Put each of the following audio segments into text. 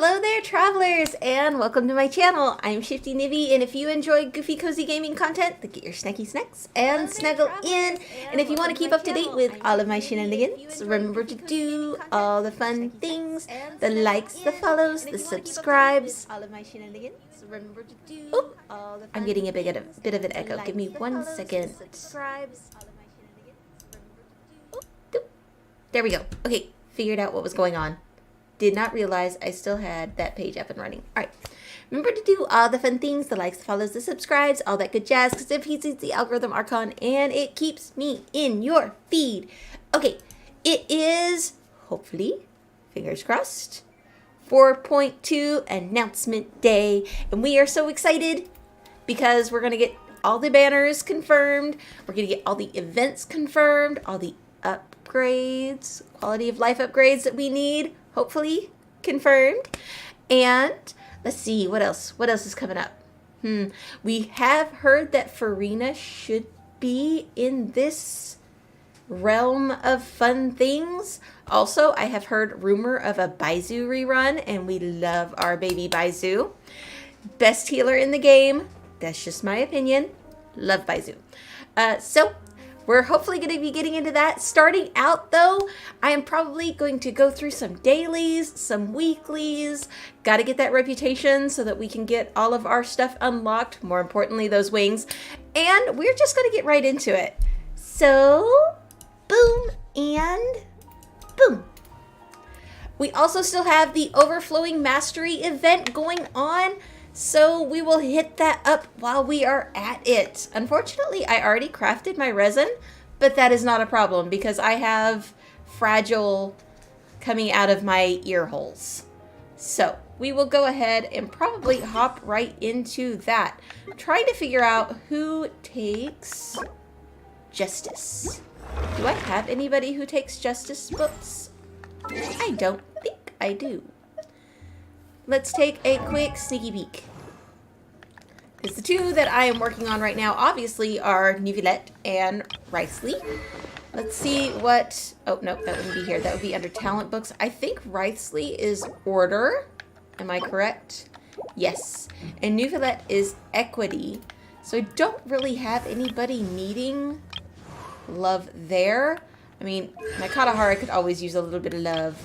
Hello there, travelers, and welcome to my channel. I'm Shifty Nibby, and if you enjoy goofy, cozy gaming content, then get your snacky snacks and snuggle in. And if you want to keep up to date with all of my shenanigans, remember to do all the fun things, the likes, the follows, the subscribes. Oop, I'm getting a bit of an echo. Give me 1 second. There we go. Okay, figured out what was going on. Did not realize I still had that page up and running. All right. Remember to do all the fun things, the likes, the follows, the subscribes, all that good jazz, because it feeds the algorithm archon and it keeps me in your feed. Okay, it is, hopefully, fingers crossed, 4.2 announcement day. And we are so excited because we're going to get all the banners confirmed. We're going to get all the events confirmed, all the upgrades, quality of life upgrades that we need. Hopefully confirmed. And let's see, what else is coming up? We have heard that Freemos should be in this realm of fun things. Also, I have heard rumor of a Baizu rerun, and we love our baby Baizu. Best healer in the game. That's just my opinion. Love Baizu. So we're hopefully going to be getting into that. Starting out, though, I am probably going to go through some dailies, some weeklies. Got to get that reputation so that we can get all of our stuff unlocked. More importantly, those wings. And we're just going to get right into it. So, boom and boom. We also still have the Overflowing Mastery event going on. So we will hit that up while we are at it. Unfortunately, I already crafted my resin, but that is not a problem because I have fragile coming out of my ear holes. So we will go ahead and probably hop right into that. I'm trying to figure out who takes Justice. Do I have anybody who takes Justice books? I don't think I do. Let's take a quick sneaky peek. Because the two that I am working on right now, obviously, are Neuvillette and Wriothesley. Let's see what... Oh, no, that wouldn't be here. That would be under talent books. I think Wriothesley is order. Am I correct? Yes. And Neuvillette is equity. So I don't really have anybody needing love there. I mean, my Katahara could always use a little bit of love.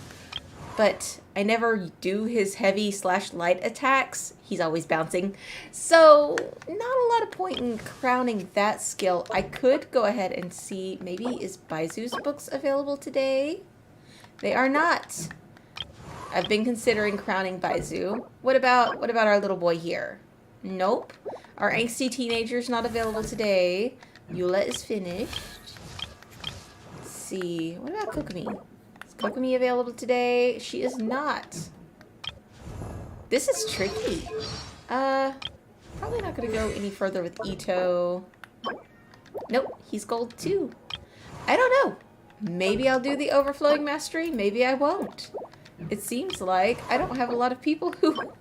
But I never do his heavy / light attacks. He's always bouncing. So not a lot of point in crowning that skill. I could go ahead and see, maybe is Baizu's books available today? They are not. I've been considering crowning Baizu. What about our little boy here? Nope. Our angsty teenager's not available today. Eula is finished. Let's see. What about Kokomi? Kokomi available today? She is not. This is tricky. Probably not going to go any further with Ito. Nope, he's gold too. I don't know. Maybe I'll do the Overflowing Mastery. Maybe I won't. It seems like I don't have a lot of people who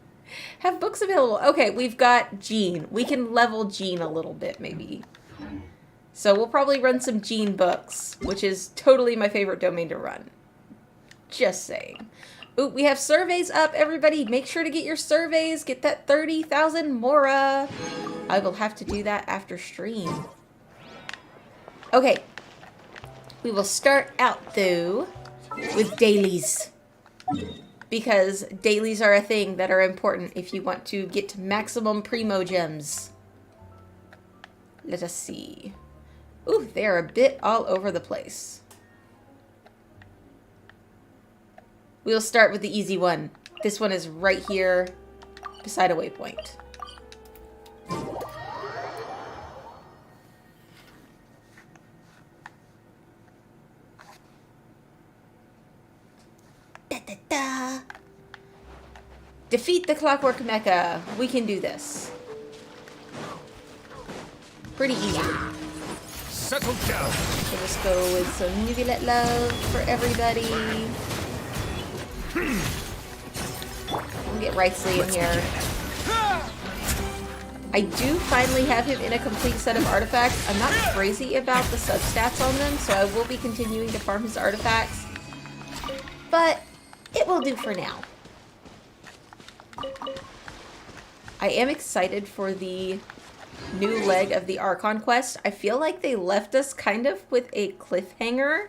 have books available. Okay, we've got Jean. We can level Jean a little bit, maybe. So we'll probably run some Jean books, which is totally my favorite domain to run. Just saying. Ooh, we have surveys up, everybody. Make sure to get your surveys. Get that 30,000 Mora. I will have to do that after stream. Okay. We will start out, though, with dailies. Because dailies are a thing that are important if you want to get to maximum primo gems. Let us see. Ooh, they're a bit all over the place. We'll start with the easy one. This one is right here beside a waypoint. Da, da, da. Defeat the Clockwork Mecha. We can do this. Pretty easy. Settle down. So let's go with some Neuvillette love for everybody. We'll get Wriothesley in here. I do finally have him in a complete set of artifacts. I'm not crazy about the substats on them, so I will be continuing to farm his artifacts. But it will do for now. I am excited for the new leg of the Archon quest. I feel like they left us kind of with a cliffhanger.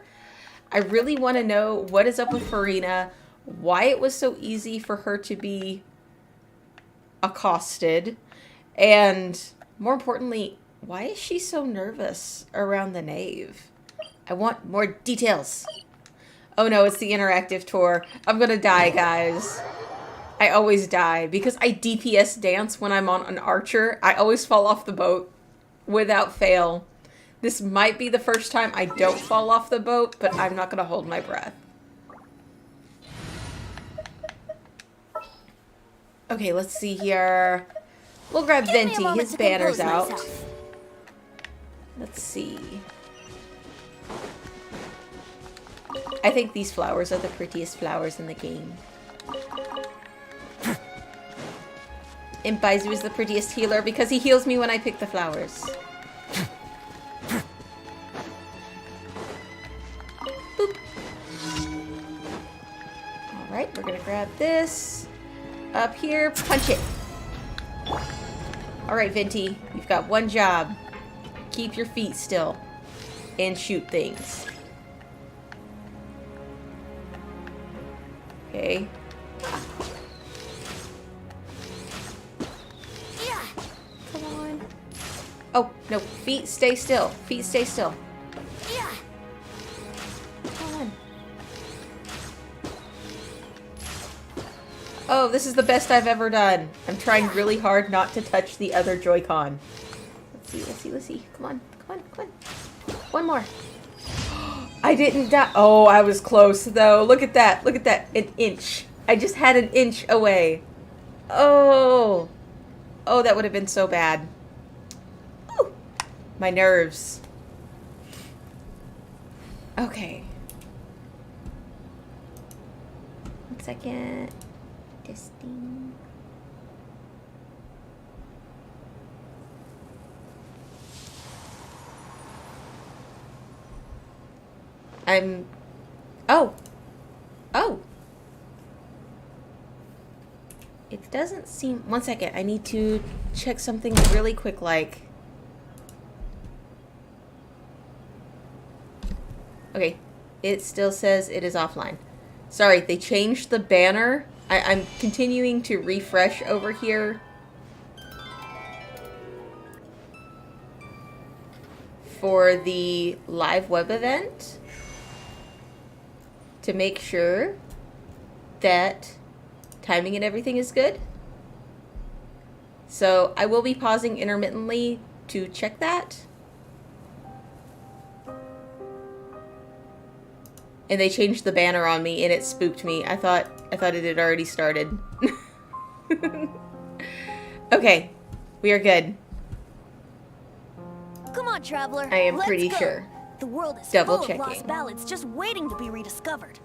I really want to know what is up with Farina, why it was so easy for her to be accosted, and more importantly, why is she so nervous around the nave? I want more details. Oh no, it's the interactive tour. I'm gonna die, guys. I always die because I DPS dance when I'm on an archer. I always fall off the boat without fail. This might be the first time I don't fall off the boat, but I'm not gonna hold my breath. Okay, let's see here. We'll grab Venti. His banner's out. Let's see. I think these flowers are the prettiest flowers in the game. And Baizu is the prettiest healer because he heals me when I pick the flowers. Boop. Alright, we're gonna grab this. Up here, punch it. Alright, Venti, you've got one job. Keep your feet still. And shoot things. Okay. Come on. Oh, no. Feet stay still. Feet stay still. Come on. Oh, this is the best I've ever done. I'm trying really hard not to touch the other Joy-Con. Let's see. Come on. One more. I didn't die. Oh, I was close, though. Look at that. An inch. I just had an inch away. Oh. Oh, that would have been so bad. Ooh. My nerves. Okay. 1 second. Testing. Oh. It doesn't seem... 1 second. I need to check something really quick, like... Okay. It still says it is offline. Sorry, they changed the banner. I'm continuing to refresh over here. For the live web event. To make sure that timing and everything is good. So I will be pausing intermittently to check that. And they changed the banner on me and it spooked me. I thought it had already started. Okay, we are good. Come on, traveler. I am pretty sure. The world is Double full checking. of lost ballads just waiting to be rediscovered.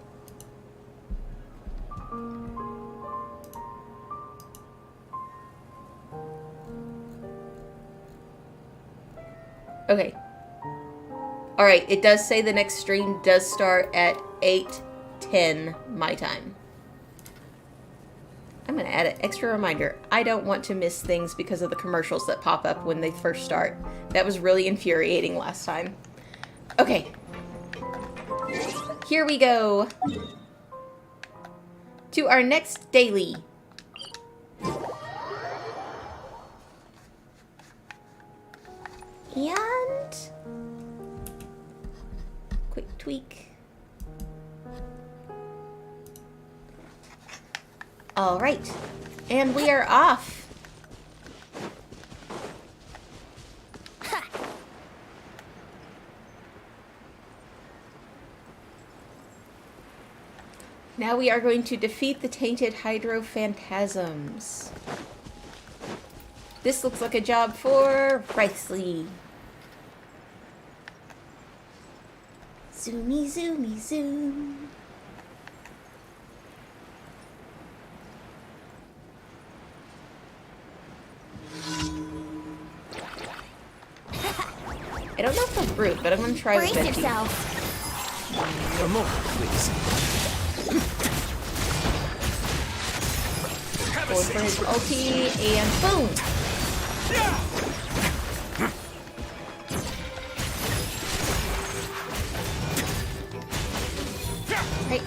Okay. Alright, it does say the next stream does start at 8:10 my time. I'm gonna add an extra reminder. I don't want to miss things because of the commercials that pop up when they first start. That was really infuriating last time. Okay. Here we go. To our next daily. And... quick tweak. Alright. And we are off. Now we are going to defeat the tainted Hydro Phantasms. This looks like a job for Riceley. Zoomy, zoomy, zoom. I don't know if that's brute, but I'm gonna try with Brace Becky. yourself. Come on, please. Have Going for his ulti, and boom! Right.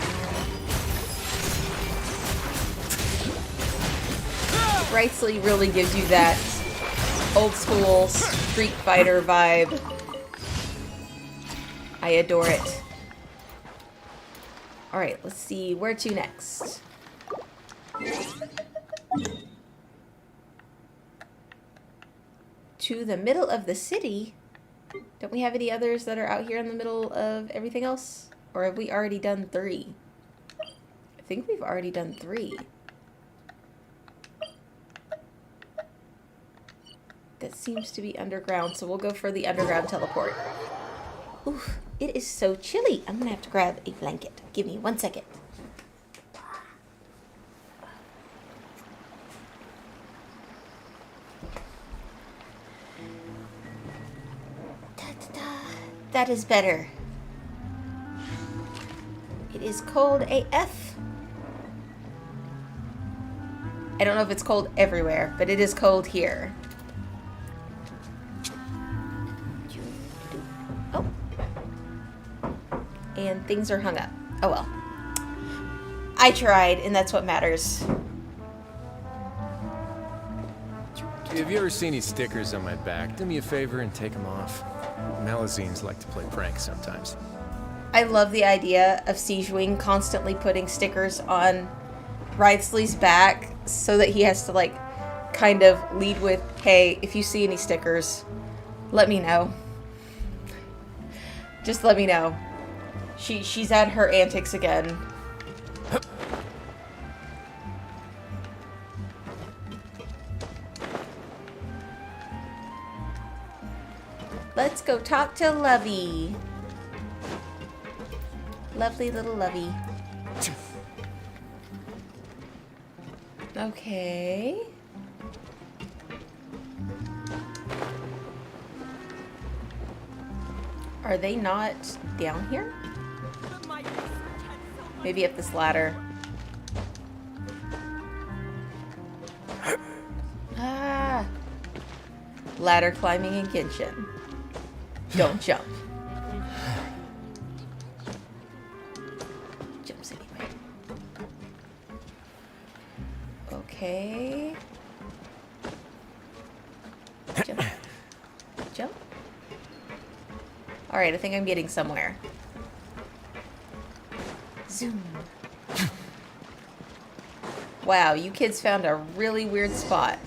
Wrightsley really gives you that old school Street Fighter vibe. I adore it. Alright, let's see. Where to next? To the middle of the city? Don't we have any others that are out here in the middle of everything else? Or have we already done 3? I think we've already done 3. That seems to be underground, so we'll go for the underground teleport. Oof, it is so chilly. I'm gonna have to grab a blanket. Give me 1 second. Da-da-da. That is better. It is cold AF. I don't know if it's cold everywhere, but it is cold here. Oh. And things are hung up. Oh well. I tried, and that's what matters. Have you ever seen any stickers on my back? Do me a favor and take them off. Malazines like to play pranks sometimes. I love the idea of Siegewing constantly putting stickers on Wrightsley's back so that he has to, like, kind of lead with, hey, if you see any stickers, let me know. Just let me know. She's at her antics again. Let's go talk to Lovey. Lovely little Lovey. Okay. Are they not down here? Maybe up this ladder. Ah. Ladder climbing in Genshin. Don't jump. Jumps anyway. Okay. Jump. Jump. Alright, I think I'm getting somewhere. Zoom. Wow, you kids found a really weird spot.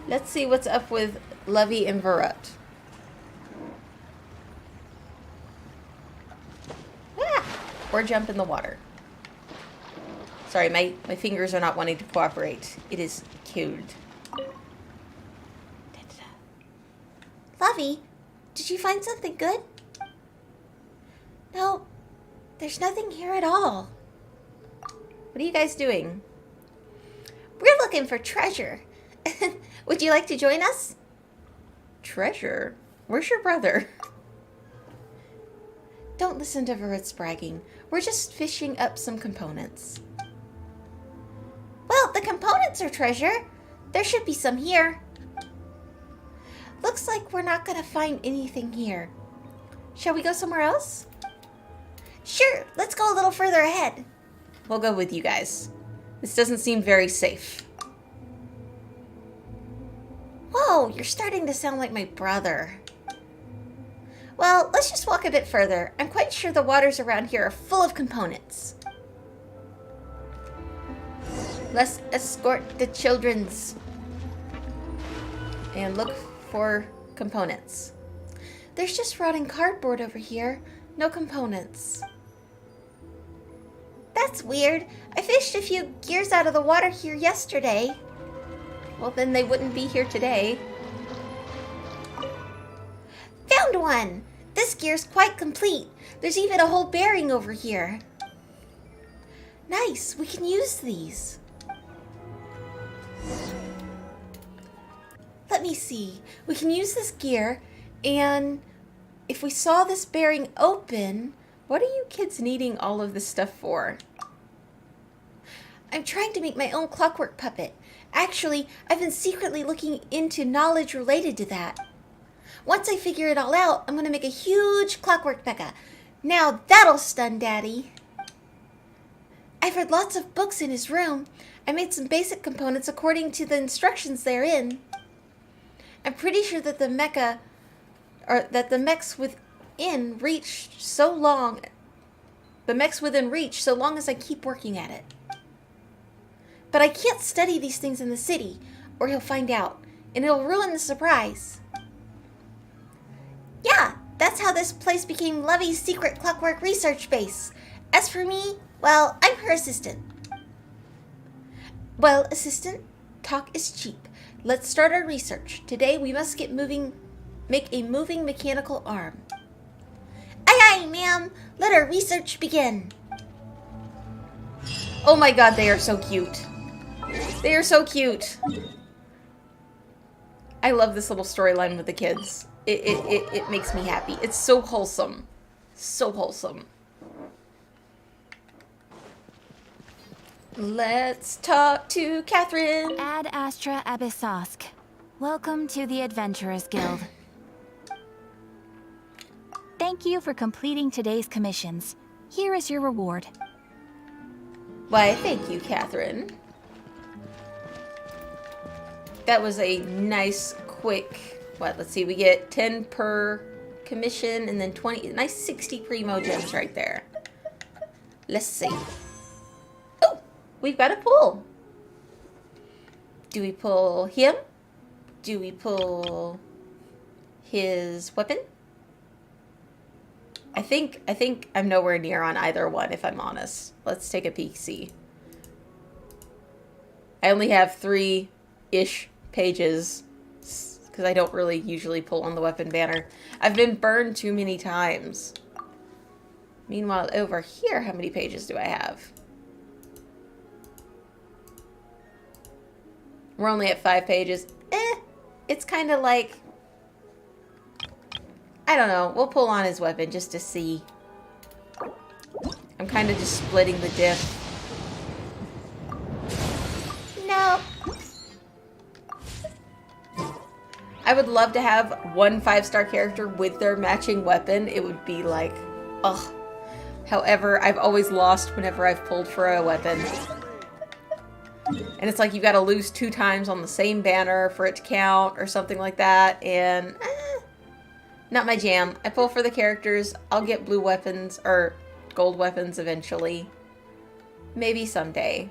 Let's see what's up with Lovey and Varut. Ah! Or jump in the water. Sorry, my fingers are not wanting to cooperate. It is cold. Lovey, did you find something good? No, there's nothing here at all. What are you guys doing? We're looking for treasure. Would you like to join us? Treasure? Where's your brother? Don't listen to Varut's bragging. We're just fishing up some components. Well, the components are treasure. There should be some here. Looks like we're not going to find anything here. Shall we go somewhere else? Sure, let's go a little further ahead. We'll go with you guys. This doesn't seem very safe. Whoa, you're starting to sound like my brother. Well, let's just walk a bit further. I'm quite sure the waters around here are full of components. Let's escort the children's and look for components. There's just rotting cardboard over here. No components. That's weird. I fished a few gears out of the water here yesterday. Well, then they wouldn't be here today. Found one! This gear's quite complete. There's even a whole bearing over here. Nice, we can use these. Let me see. We can use this gear, and if we saw this bearing open, what are you kids needing all of this stuff for? I'm trying to make my own clockwork puppet. Actually, I've been secretly looking into knowledge related to that. Once I figure it all out, I'm going to make a huge clockwork mecha. Now that'll stun Daddy. I've read lots of books in his room. I made some basic components according to the instructions therein. I'm pretty sure that the mechs within reach so long as I keep working at it. But I can't study these things in the city, or he'll find out, and it'll ruin the surprise. Yeah, that's how this place became Lovey's secret clockwork research base. As for me, well, I'm her assistant. Well, assistant, talk is cheap. Let's start our research. Today we must make a moving mechanical arm. Aye aye, ma'am. Let our research begin. Oh my god, they are so cute. They are so cute. I love this little storyline with the kids. It makes me happy. It's so wholesome. So wholesome. Let's talk to Catherine. Ad Astra Abyssosk. Welcome to the Adventurers Guild. Thank you for completing today's commissions. Here is your reward. Why, thank you, Catherine. That was a nice, quick... What, let's see, we get 10 per commission and then 20... Nice 60 primo gems right there. Let's see. Oh, we've got a pull. Do we pull him? Do we pull his weapon? I think I'm nowhere near on either one, if I'm honest. Let's take a peek, see. I only have 3-ish pages, because I don't really usually pull on the weapon banner. I've been burned too many times. Meanwhile, over here, how many pages do I have? We're only at 5 pages. It's kind of like... I don't know. We'll pull on his weapon just to see. I'm kind of just splitting the diff. No. I would love to have one 5-star character with their matching weapon. It would be like, ugh. However, I've always lost whenever I've pulled for a weapon. And it's like you've got to lose 2 times on the same banner for it to count or something like that. And not my jam. I pull for the characters. I'll get blue weapons or gold weapons eventually. Maybe someday.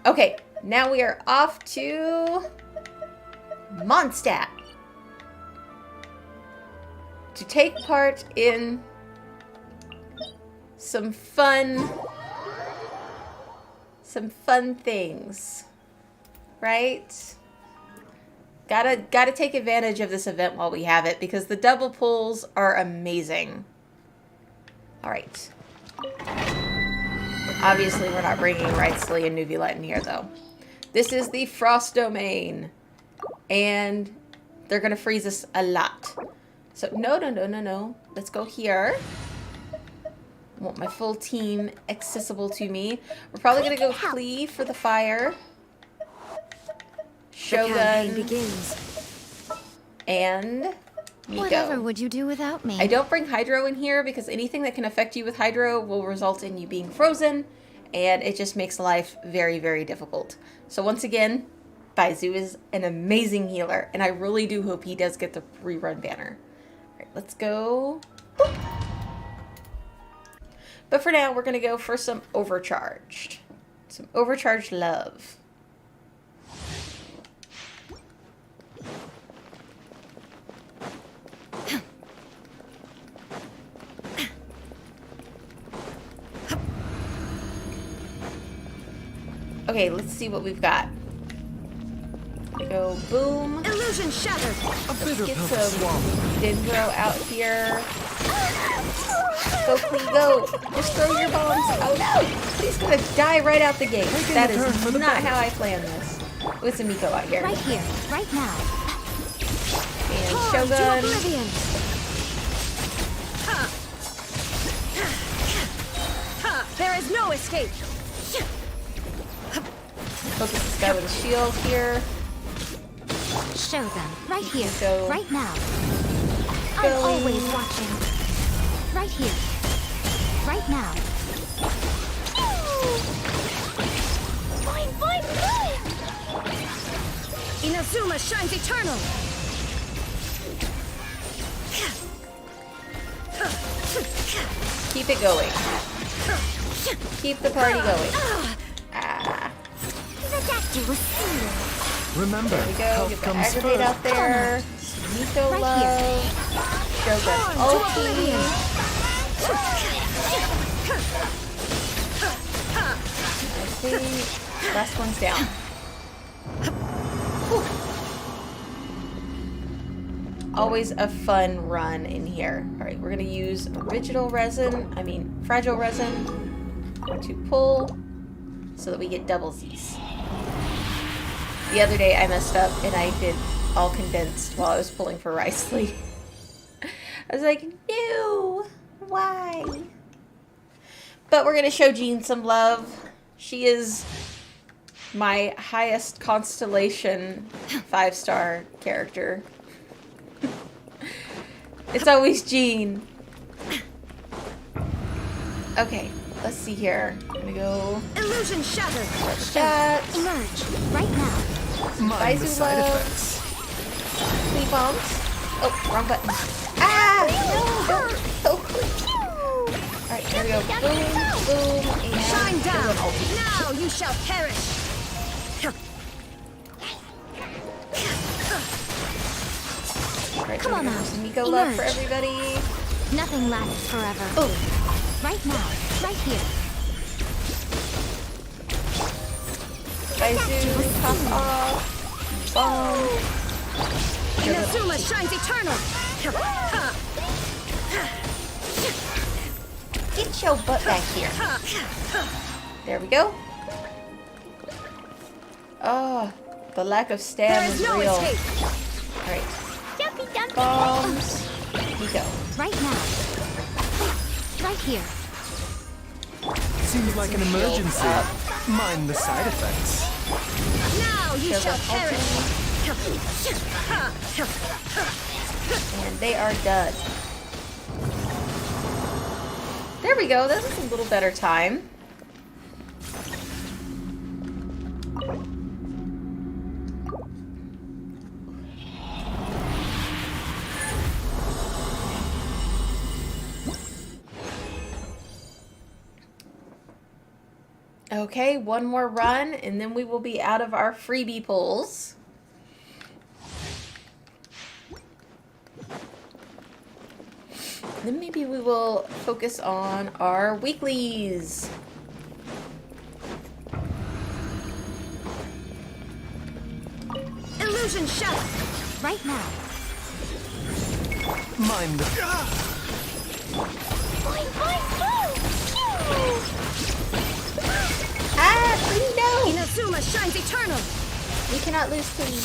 Okay, now we are off to Mondstadt to take part in some fun things, right? Gotta take advantage of this event while we have it, because the double pulls are amazing. All right. Obviously, we're not bringing Wrightsley and Nuvulette in here, though. This is the Frost Domain, and they're gonna freeze us a lot. So no. Let's go here. I want my full team accessible to me. We're probably gonna go Cleve for the fire. Shogun begins. And Miko. Whatever would you do without me? I don't bring Hydro in here because anything that can affect you with Hydro will result in you being frozen, and it just makes life very, very difficult. So once again, Baizu is an amazing healer, and I really do hope he does get the rerun banner. All right, let's go. Boop. But for now, we're going to go for some overcharged. Some overcharged love. Okay, let's see what we've got. We go boom. Illusion shattered. A bitter Get pill to some swallow. Dendro out here. Go, Clee, go. Just throw your bombs. Oh no! He's gonna die right out the gate. Taking That a turn for is the not better. how I planned this. With some Miko out here. Right here, right now. And To Shogun. oblivion. There is no escape. Focus this guy with a shield here. Show them. Right here. Go. Right now. I'm Going. always watching. Right here. Right now. Fine, fine, fine! Inazuma shines eternal! Keep it going. Keep the party going. Ah. That was single. Remember, There we go. health Get the comes aggravate first. out there. Nico Right low. Shogun ulti. I think last one's down. Whew. Always a fun run in here. All right, we're gonna use fragile resin to pull so that we get double Z's. The other day I messed up and I did all condensed while I was pulling for Riceley. I was like, no, why? But we're gonna show Jean some love. She is my highest constellation 5-star character. It's always Jean. Okay, let's see here. I'm gonna go Illusion shattered! shots. Emerge, right now. Mind the Baizu side love. effects. Flea bombs. Oh, wrong button. Ah! No, don't. Alright, there we go. Boom, boom, and Shine do down! an ulti. Now you shall perish! Alright, Come there on we go. now. Some Miko love for Emerge. everybody. Nothing lasts forever. Boom. Right now. Right here. Baizu, pop off. Bomb. Inazuma shines eternal! Get your butt back here. There we go. Oh, the lack of There stam is is no real. escape! Alright, Dumpy, dumpy. bombs. Miko. Right now. Right here. Seems like an Shield emergency. up. Mind the side effects. Now you Shogun shall perish! ulti. And they are done. There we go. That was a little better time. Okay, one more run, and then we will be out of our freebie pulls. Then maybe we will focus on our weeklies. Illusion shattered! Right now. Mind the... Fine, fine, fine! Ah, please no! Inazuma shines eternal! We cannot lose, please.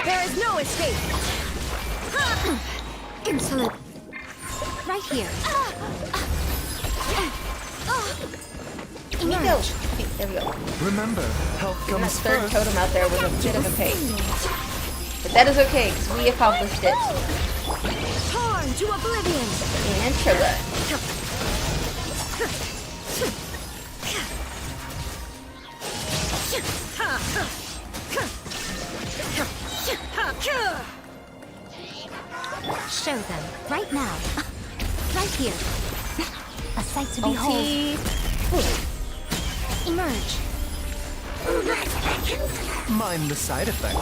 There is no escape! Insolent. Right here. Miko! Emerge. Okay, there we go. Remember, health That comes third first. totem out there was a bit of a pain. But that is okay, because we accomplished it. Torn to oblivion! And Shogun. Show them. Right now. Right here. A sight to behold. Ulti. Emerge. Mind the side effect.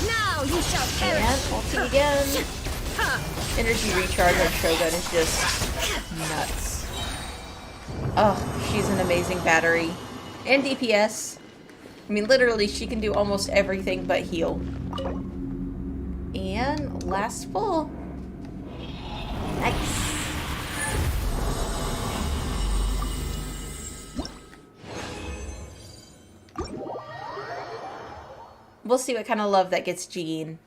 Now you shall And perish! ulti again. Energy recharge on Shogun is just nuts. Oh, she's an amazing battery. And DPS. I mean, literally, she can do almost everything but heal. And last pull. Nice. We'll see what kind of love that gets Jean.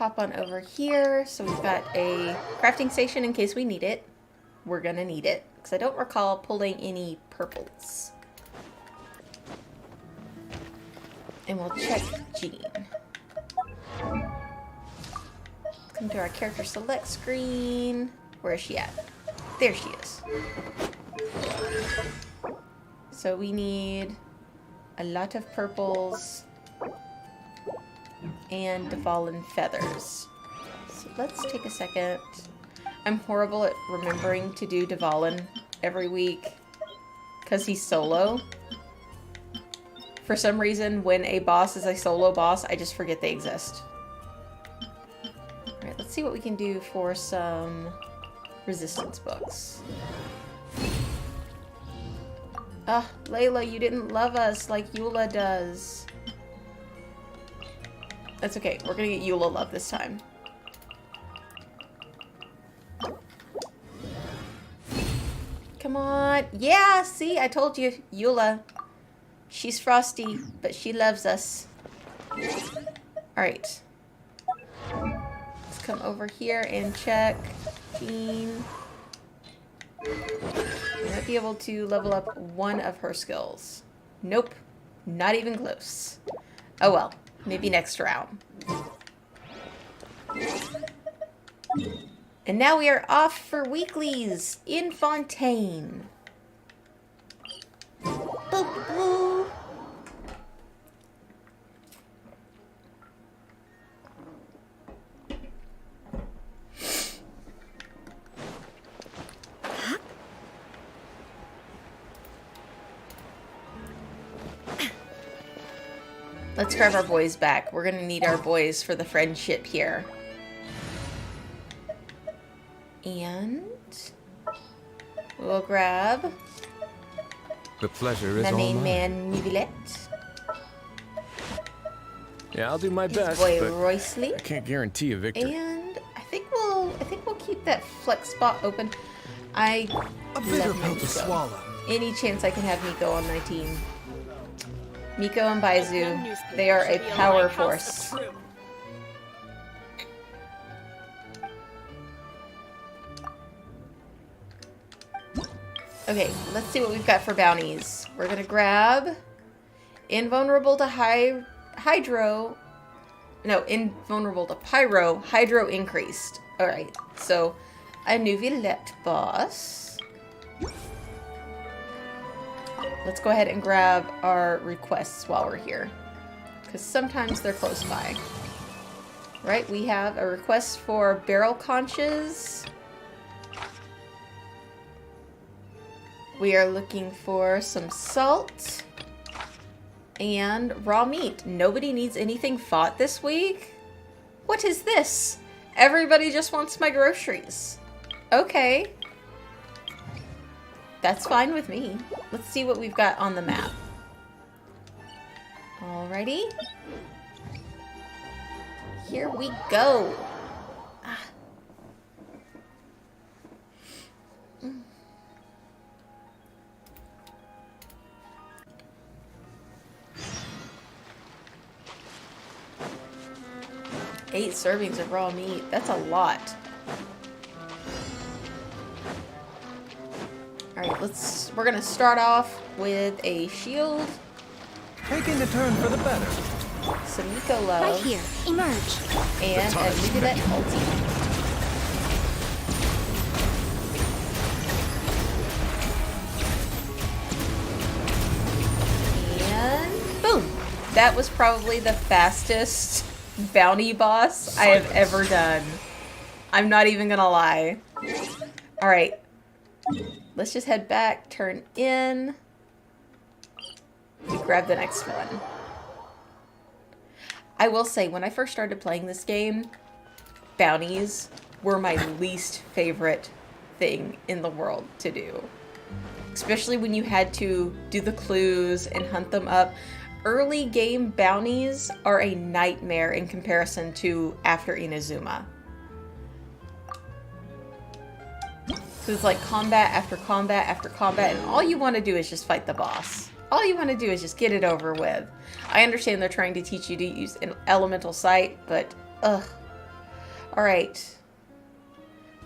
hop on over here. So we've got a crafting station in case we need it. We're gonna need it because I don't recall pulling any purples. And we'll check Jean. Come to our character select screen. Where is she at? There she is. So we need a lot of purples and Dvalin feathers. So let's take a second. I'm horrible at remembering to do Dvalin every week because he's solo. For some reason, when a boss is a solo boss, I just forget they exist. Alright, let's see what we can do for some resistance books. Ah, Layla, you didn't love us like Eula does. That's okay. We're gonna get Eula love this time. Come on. Yeah, see? I told you. Eula. She's frosty, but she loves us. Alright. Let's come over here and check Jean. I might be able to level up one of her skills. Nope. Not even close. Oh well. Maybe next round. And now we are off for weeklies in Fontaine. Boo-boo. Let's grab our boys back. We're gonna need our boys for the friendship here. And we'll grab The pleasure is my all main mine. man, Nivelet. Yeah, I'll do my His best, boy, but Roysley. I can't guarantee a victory. And I think we'll keep that flex spot open. I A bitter love pill to Miko. swallow. Any chance I can have Miko on my team. Miko and Baizu, they are a power force. Okay, let's see what we've got for bounties. We're gonna grab invulnerable to hydro. No, invulnerable to pyro. Hydro increased. Alright, so a new Villette boss. Let's go ahead and grab our requests while we're here. Because sometimes they're close by. Right, we have a request for barrel conches. We are looking for some salt. And raw meat. Nobody needs anything fought this week? What is this? Everybody just wants my groceries. Okay. That's fine with me. Let's see what we've got on the map. Alrighty. Here we go. Ah. 8 servings of raw meat. That's a lot. Alright, we're gonna start off with a shield. Taking the turn for the better. Some Miko love. Right here. Emerge. And a Nivelet ulti. And boom! That was probably the fastest bounty boss I have ever done. I'm not even gonna lie. Alright. Let's just head back, turn in. We grab the next one. I will say, when I first started playing this game, bounties were my least favorite thing in the world to do. Especially when you had to do the clues and hunt them up. Early game bounties are a nightmare in comparison to after Inazuma. So it's like combat after combat after combat, and all you want to do is just fight the boss. All you want to do is just get it over with. I understand they're trying to teach you to use an elemental sight, but ugh, Alright.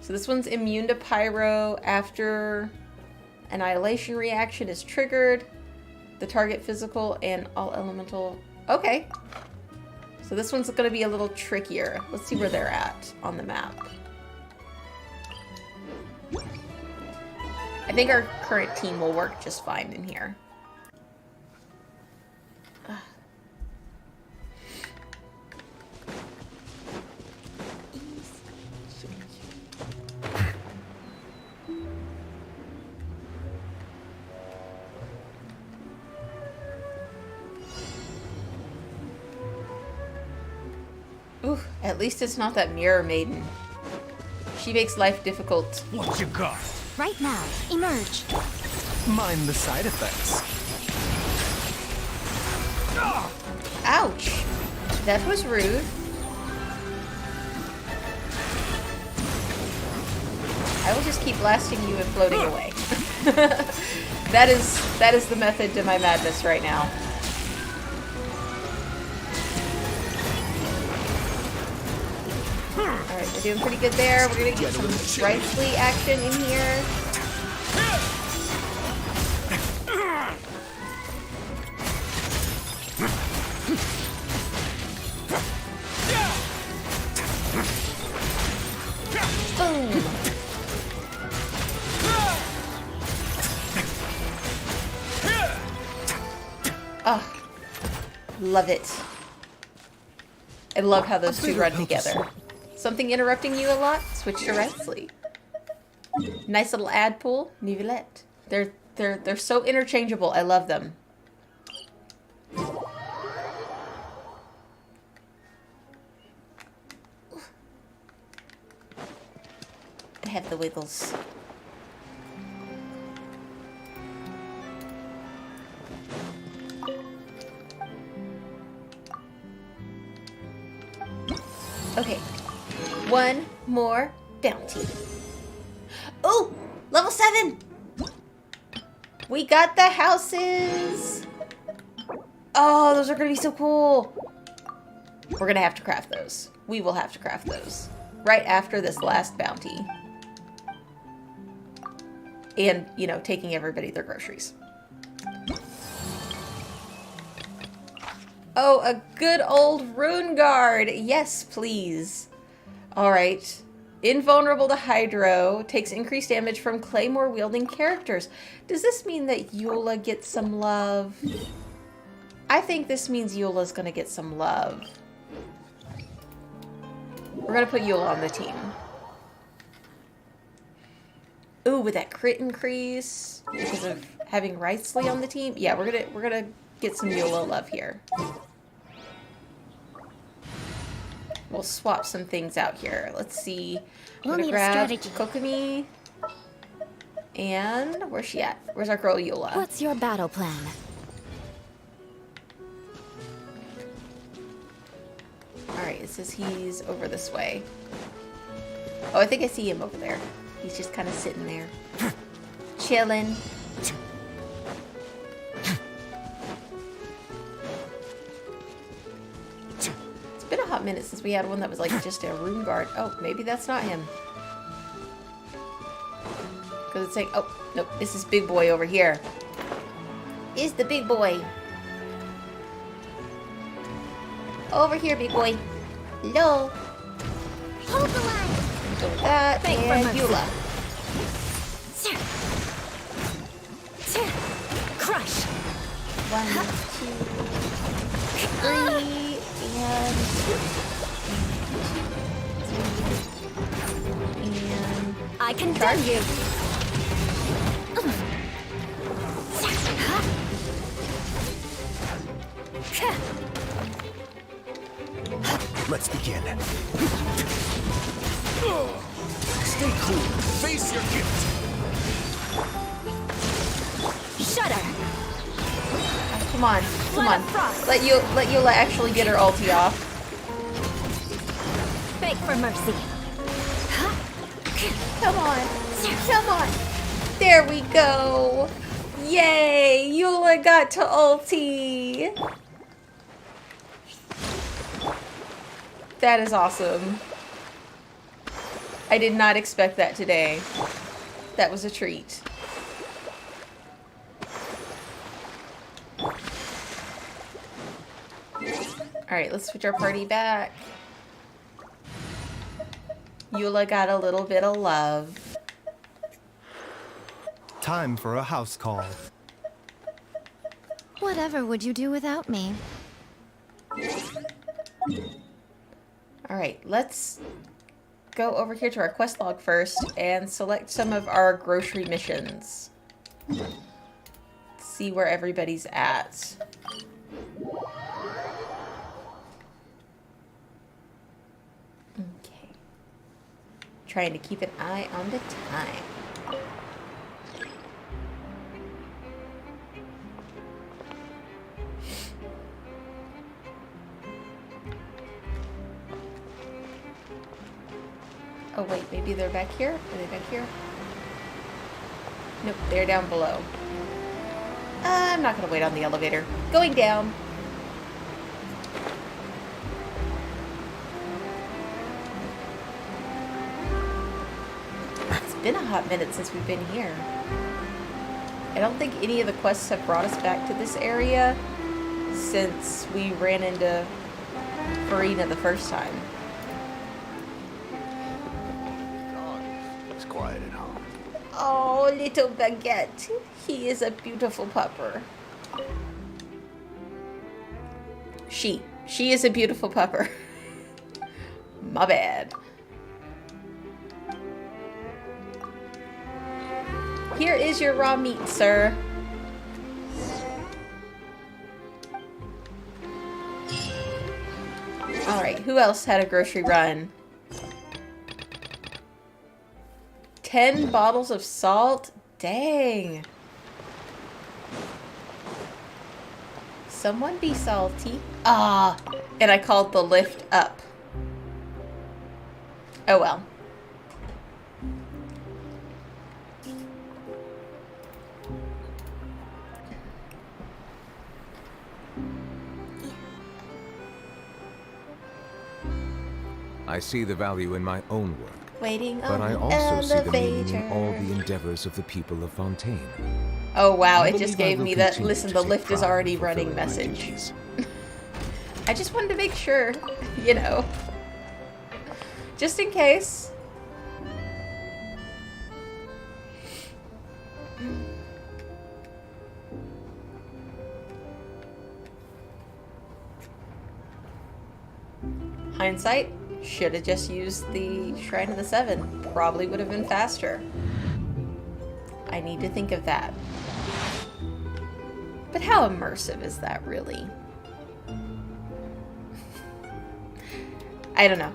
So this one's immune to pyro after annihilation reaction is triggered. The target physical and all elemental. Okay. So this one's going to be a little trickier. Let's see where they're at on the map. I think our current team will work just fine in here. Ooh, at least it's not that mirror maiden. She makes life difficult. What you got? Right now, emerge. Mind the side effects. Ouch! That was rude. I will just keep blasting you and floating away. That is the method to my madness right now. Alright, we're doing pretty good there. We're gonna get some rifle action in here. Boom! Oh, love it. I love how those two run together. Something interrupting you a lot? Switch to Wrestly. Nice little ad pool. Nivelette. They're so interchangeable. I love them. I have the wiggles. Okay. One more bounty. Oh! Level 7! We got the houses! Oh, those are gonna be so cool! We're gonna have to craft those. We will have to craft those. Right after this last bounty. And, you know, taking everybody their groceries. Oh, a good old rune guard! Yes, please. Alright. Invulnerable to Hydro. Takes increased damage from Claymore wielding characters. Does this mean that Eula gets some love? I think this means Eula's gonna get some love. We're gonna put Eula on the team. Ooh, with that crit increase because of having Wrightsley on the team. Yeah, we're gonna get some Eula love here. We'll swap some things out here. Let's see. I'm We'll gonna need a grab strategy. Kokomi. And where's she at? Where's our girl Eula? What's your battle plan? Alright, it says he's over this way. Oh, I think I see him over there. He's just kind of sitting there. Chilling. It's been a hot minute since we had one that was like just a rune guard. Oh, maybe that's not him. Because it's saying, oh, nope, this is big boy over here. Is the big boy. Over here, big boy. Hello. Hold the line! Go with that, Thank for and mercy. Eula. Crush! 1, 2, 3, and 2, and I condemn charge. you! Let's begin. Stay cool. Face your gift. Shudder! Come on, come Let on. it frost. Let Eula actually get her ulti off. Beg for mercy. Come on, come on. There we go. Yay, Eula got to ulti. That is awesome. I did not expect that today. That was a treat. Alright, let's switch our party back. Eula got a little bit of love. Time for a house call. Whatever would you do without me? Alright, let's go over here to our quest log first and select some of our grocery missions. See where everybody's at. Okay. Trying to keep an eye on the time. Oh wait, maybe they're back here? Are they back here? Nope, they're down below. I'm not gonna wait on the elevator. Going down. It's been a hot minute since we've been here. I don't think any of the quests have brought us back to this area since we ran into Farina the first time. It's quiet at home. Oh, little Baguette. He is a beautiful pupper. She is a beautiful pupper. My bad. Here is your raw meat, sir. Alright, who else had a grocery run? 10 bottles of salt? Dang. Someone be salty. Ah, and I called the lift up. Oh well. I see the value in my own work, Waiting but on I the also see the meaning elevator. in all the endeavors of the people of Fontaine. Oh wow, I it just believe I gave will me that continue listen, to the take lift is pride in already running fulfilling my message. duties. I just wanted to make sure, you know. Just in case. Hindsight, should have just used the Shrine of the Seven. Probably would have been faster. I need to think of that. But how immersive is that really? I don't know.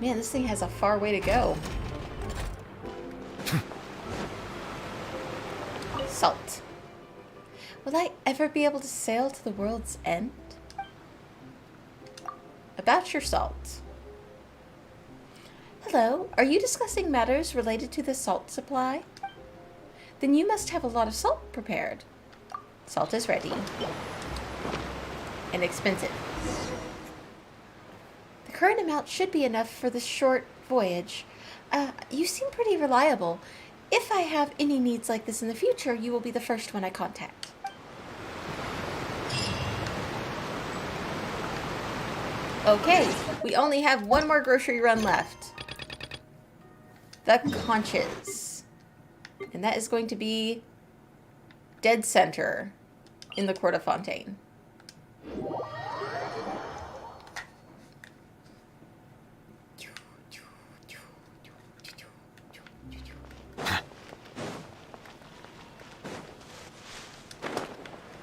Man, this thing has a far way to go. Salt. Will I ever be able to sail to the world's end? About your salt. Hello, are you discussing matters related to the salt supply? Then you must have a lot of salt prepared. Salt is ready. And expensive. The current amount should be enough for this short voyage. You seem pretty reliable. If I have any needs like this in the future, you will be the first one I contact. Okay, we only have one more grocery run left. The Conches. And that is going to be Dead Center in the Court of Fontaine.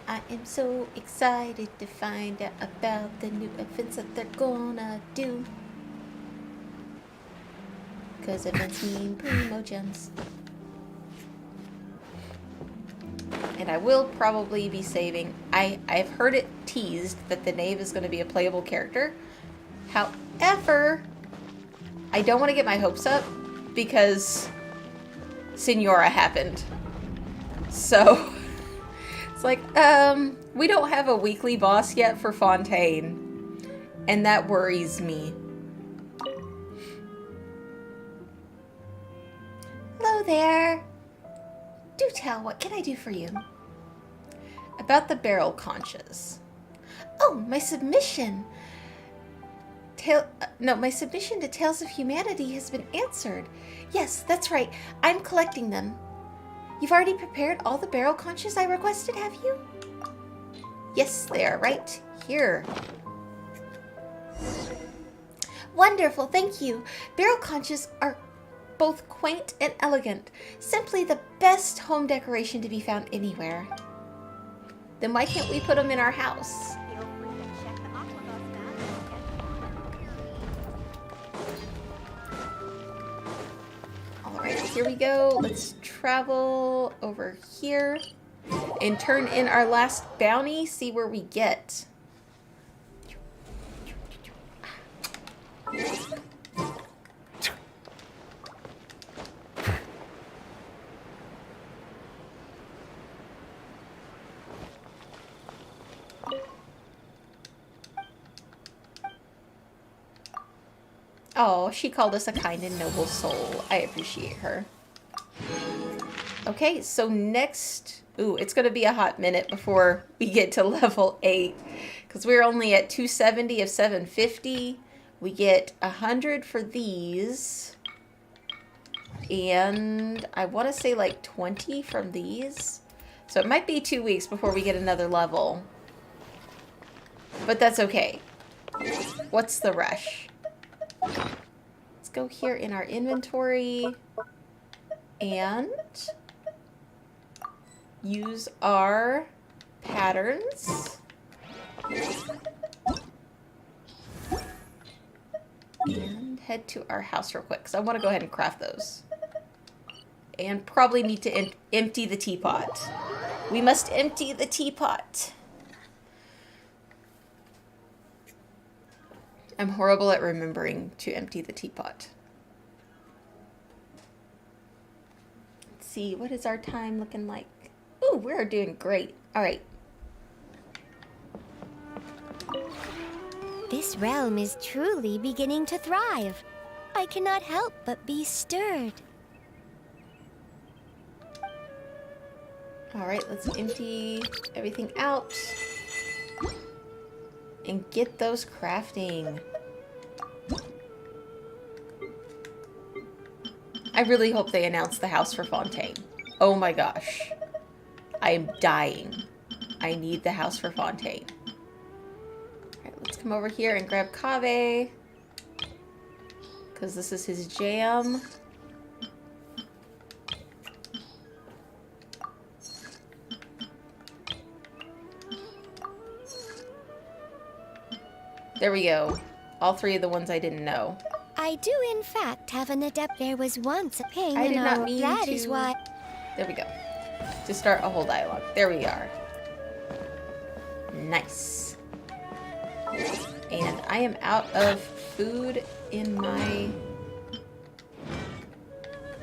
I am so excited to find out about the new events that they're gonna do. Because events mean primo gems. And I will probably be saving. I've heard it teased that the knave is going to be a playable character. However, I don't want to get my hopes up because Signora happened. So It's like, we don't have a weekly boss yet for Fontaine. And that worries me. Hello there. Do tell, what can I do for you? About the barrel conches. Oh, my submission. My submission to Tales of Humanity has been answered. Yes, that's right. I'm collecting them. You've already prepared all the barrel conches I requested, have you? Yes, they are right here. Wonderful, thank you. Barrel conches are both quaint and elegant. Simply the best home decoration to be found anywhere. Then why can't we put them in our house? Alright, here we go. Let's travel over here and turn in our last bounty, see where we get. Oh, she called us a kind and noble soul. I appreciate her. Okay, so next... Ooh, it's going to be a hot minute before we get to level 8. Because we're only at 270 of 750. We get 100 for these. And I want to say like 20 from these. So it might be 2 weeks before we get another level. But that's okay. What's the rush? Let's go here in our inventory and use our patterns. And head to our house real quick, because I want to go ahead and craft those. And probably need to empty the teapot. We must empty the teapot. I'm horrible at remembering to empty the teapot. Let's see, what is our time looking like? Ooh, we're doing great. All right. This realm is truly beginning to thrive. I cannot help but be stirred. All right, let's empty everything out and get those crafting. I really hope they announce the house for Fontaine. Oh my gosh. I am dying. I need the house for Fontaine. Alright, let's come over here and grab Kaveh. Because this is his jam. There we go. All 3 of the ones I didn't know. I do, in fact, have an adept. There was once a king. I did not mean that to... is why. There we go. To start a whole dialogue. There we are. Nice. And I am out of food in my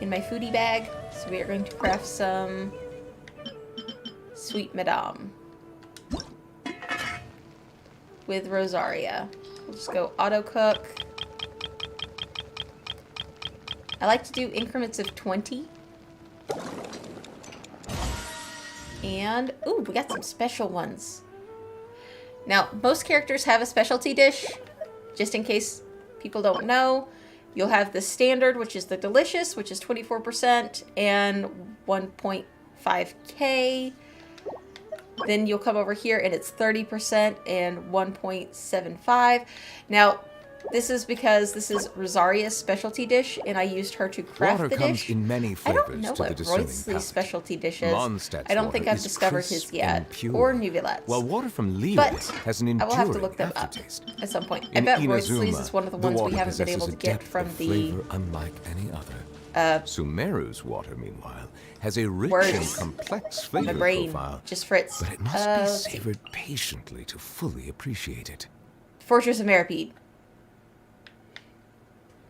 foodie bag. So we are going to craft some sweet madame with Rosaria. We'll just go auto cook. I like to do increments of 20. And, ooh, we got some special ones. Now, most characters have a specialty dish. Just in case people don't know, you'll have the standard, which is the delicious, which is 24%, and 1.5k. Then you'll come over here and it's 30% and 1.75. Now, this is because this is Rosaria's specialty dish, and I used her to craft Water the comes dish. in many I don't flavors know to the what discerning Roysley's palate. specialty dish is. Mondstadt's I don't think water I've is discovered crisp his yet, and pure, or Nuvilet's. while water from Lille But has an I will have to enduring look them up aftertaste. at some point. I In bet Inazuma, Roysley's is one of the ones we water haven't been able possesses to a get depth from of the flavor unlike any other. Sumeru's water, meanwhile, has a rich Words. and complex my flavor brain. profile, Just Fritz. but it must be let's see. savored patiently to fully appreciate it. Fortress of Meripede.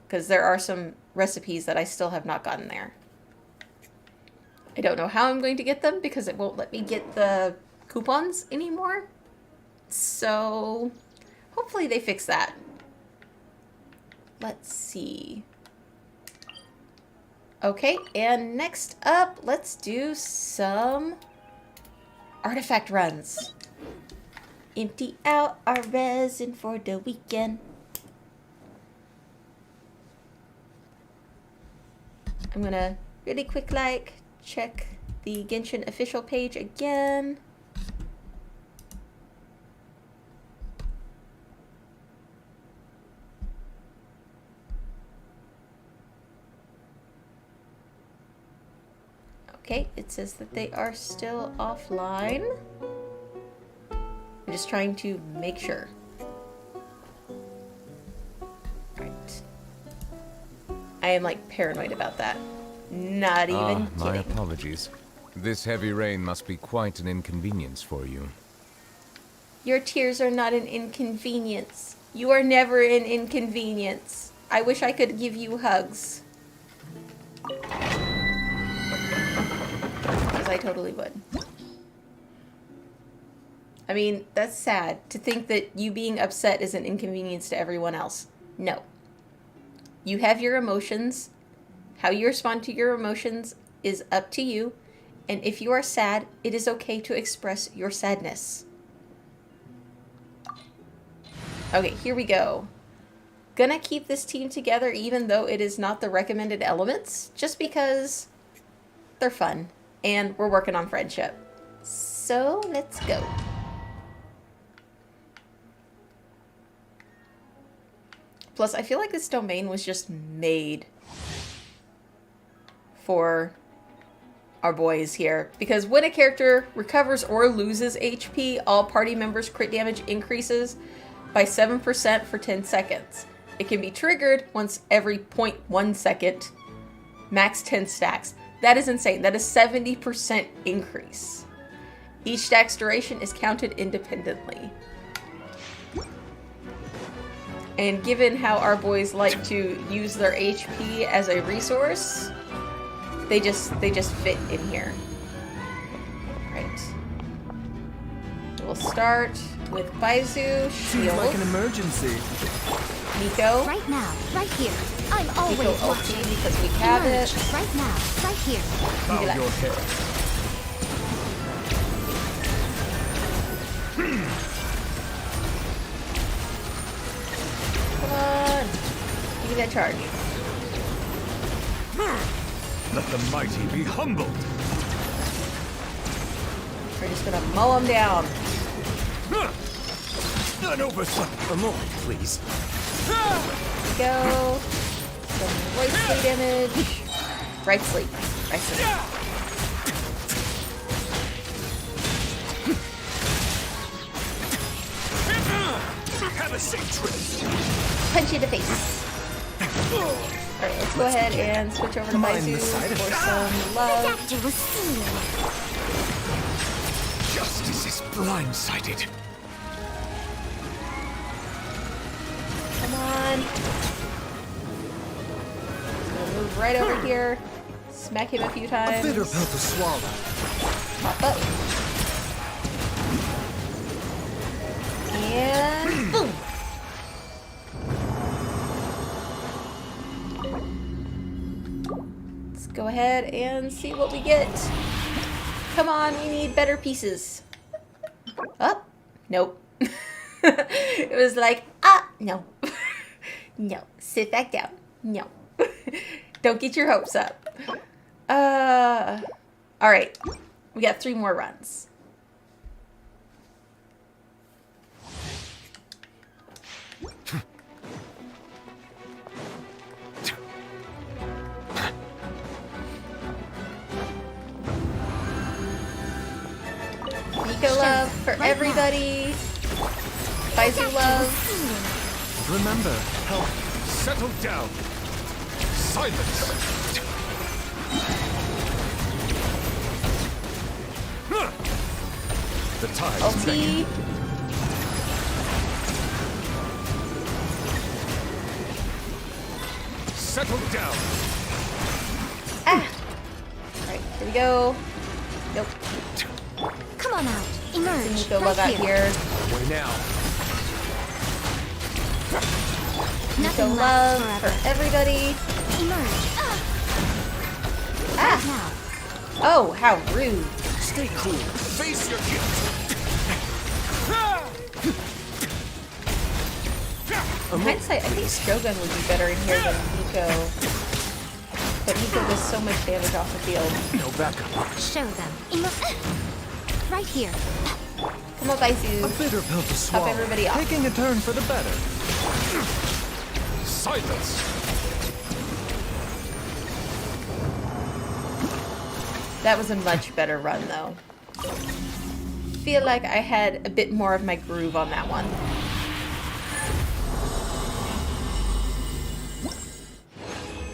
Because there are some recipes that I still have not gotten there. I don't know how I'm going to get them because it won't let me get the coupons anymore. So hopefully they fix that. Let's see. Okay, and next up, let's do some artifact runs. Empty out our resin for the weekend. I'm gonna really quick check the Genshin official page again. Okay, it says that they are still offline. I'm just trying to make sure. Right. I am like paranoid about that. Not even my kidding. apologies. This heavy rain must be quite an inconvenience for you. Your tears are not an inconvenience. You are never an inconvenience. I wish I could give you hugs. Because I totally would. I mean, that's sad to think that you being upset is an inconvenience to everyone else. No. You have your emotions. How you respond to your emotions is up to you. And if you are sad, it is okay to express your sadness. Okay, here we go. Gonna keep this team together even though it is not the recommended elements, just because they're fun and we're working on friendship. So let's go. Plus, I feel like this domain was just made for our boys here. Because when a character recovers or loses HP, all party members' crit damage increases by 7% for 10 seconds. It can be triggered once every 0.1 second, max 10 stacks. That is insane. That is 70% increase. Each stack's duration is counted independently. And given how our boys like to use their HP as a resource, they just fit in here. Right. We'll start with Baizu, Seems like an Shield, emergency. Nico, Right now, right here. I'm always Nico ulti watching. because we have Emerge. it. Right now, right here. Bow Look at your that. head. Come on. Give me that charge. Let the mighty be humbled. We're just gonna mow them down. An oversight. A moment, please. Go. Some right sleep damage. Right sleep. Right sleep. Have a safe trip. Punch you in the face. Alright, let's go ahead and switch over to Mind Baizu the side for effects. some love. Doctor was seen. Justice is blindsided. Come on. Gonna move right over here. Smack him a few times. Bitter pill to swallow. Pop up. And boom. Let's go ahead and see what we get. Come on, we need better pieces. Oh, nope. It was like, no. No, sit back down. No. Don't get your hopes up. All right. We got 3 more runs. Nico love for Right now. everybody. Baizu love. Remember, help. Settle down. Silence. The tide's LT. Settle down. Ah. Alright, here we go. Nope. Come on out. Emerge. Nico love out here. Away now. Nico Nothing love lasts for forever. everybody. Emerge. Ah! Now. Oh, how rude. Stay cool. Face your guilt. In hindsight, I think Shogun would be better in here than Nico. But Nico does so much damage off the field. No backup. Show them. Right here. Come on, Baisu. A bitter pill to Top swallow. everybody off. Taking a turn for the better. Silence. That was a much better run, though. Feel like I had a bit more of my groove on that one.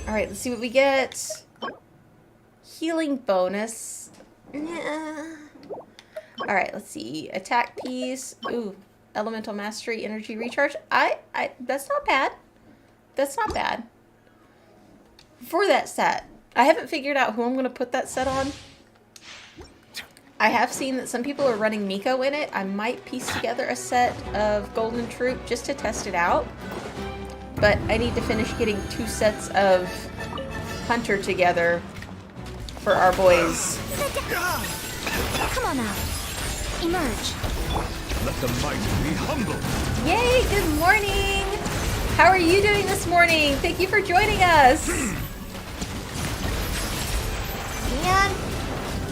Alright, let's see what we get. Healing bonus. Nah. Alright, let's see. Attack piece. Ooh. Elemental mastery, energy recharge. That's not bad. That's not bad. For that set. I haven't figured out who I'm going to put that set on. I have seen that some people are running Miko in it. I might piece together a set of Golden Troop just to test it out. But I need to finish getting 2 sets of Hunter together for our boys. Come on now. Emerge. Let the mighty be humble. Yay, good morning! How are you doing this morning? Thank you for joining us! And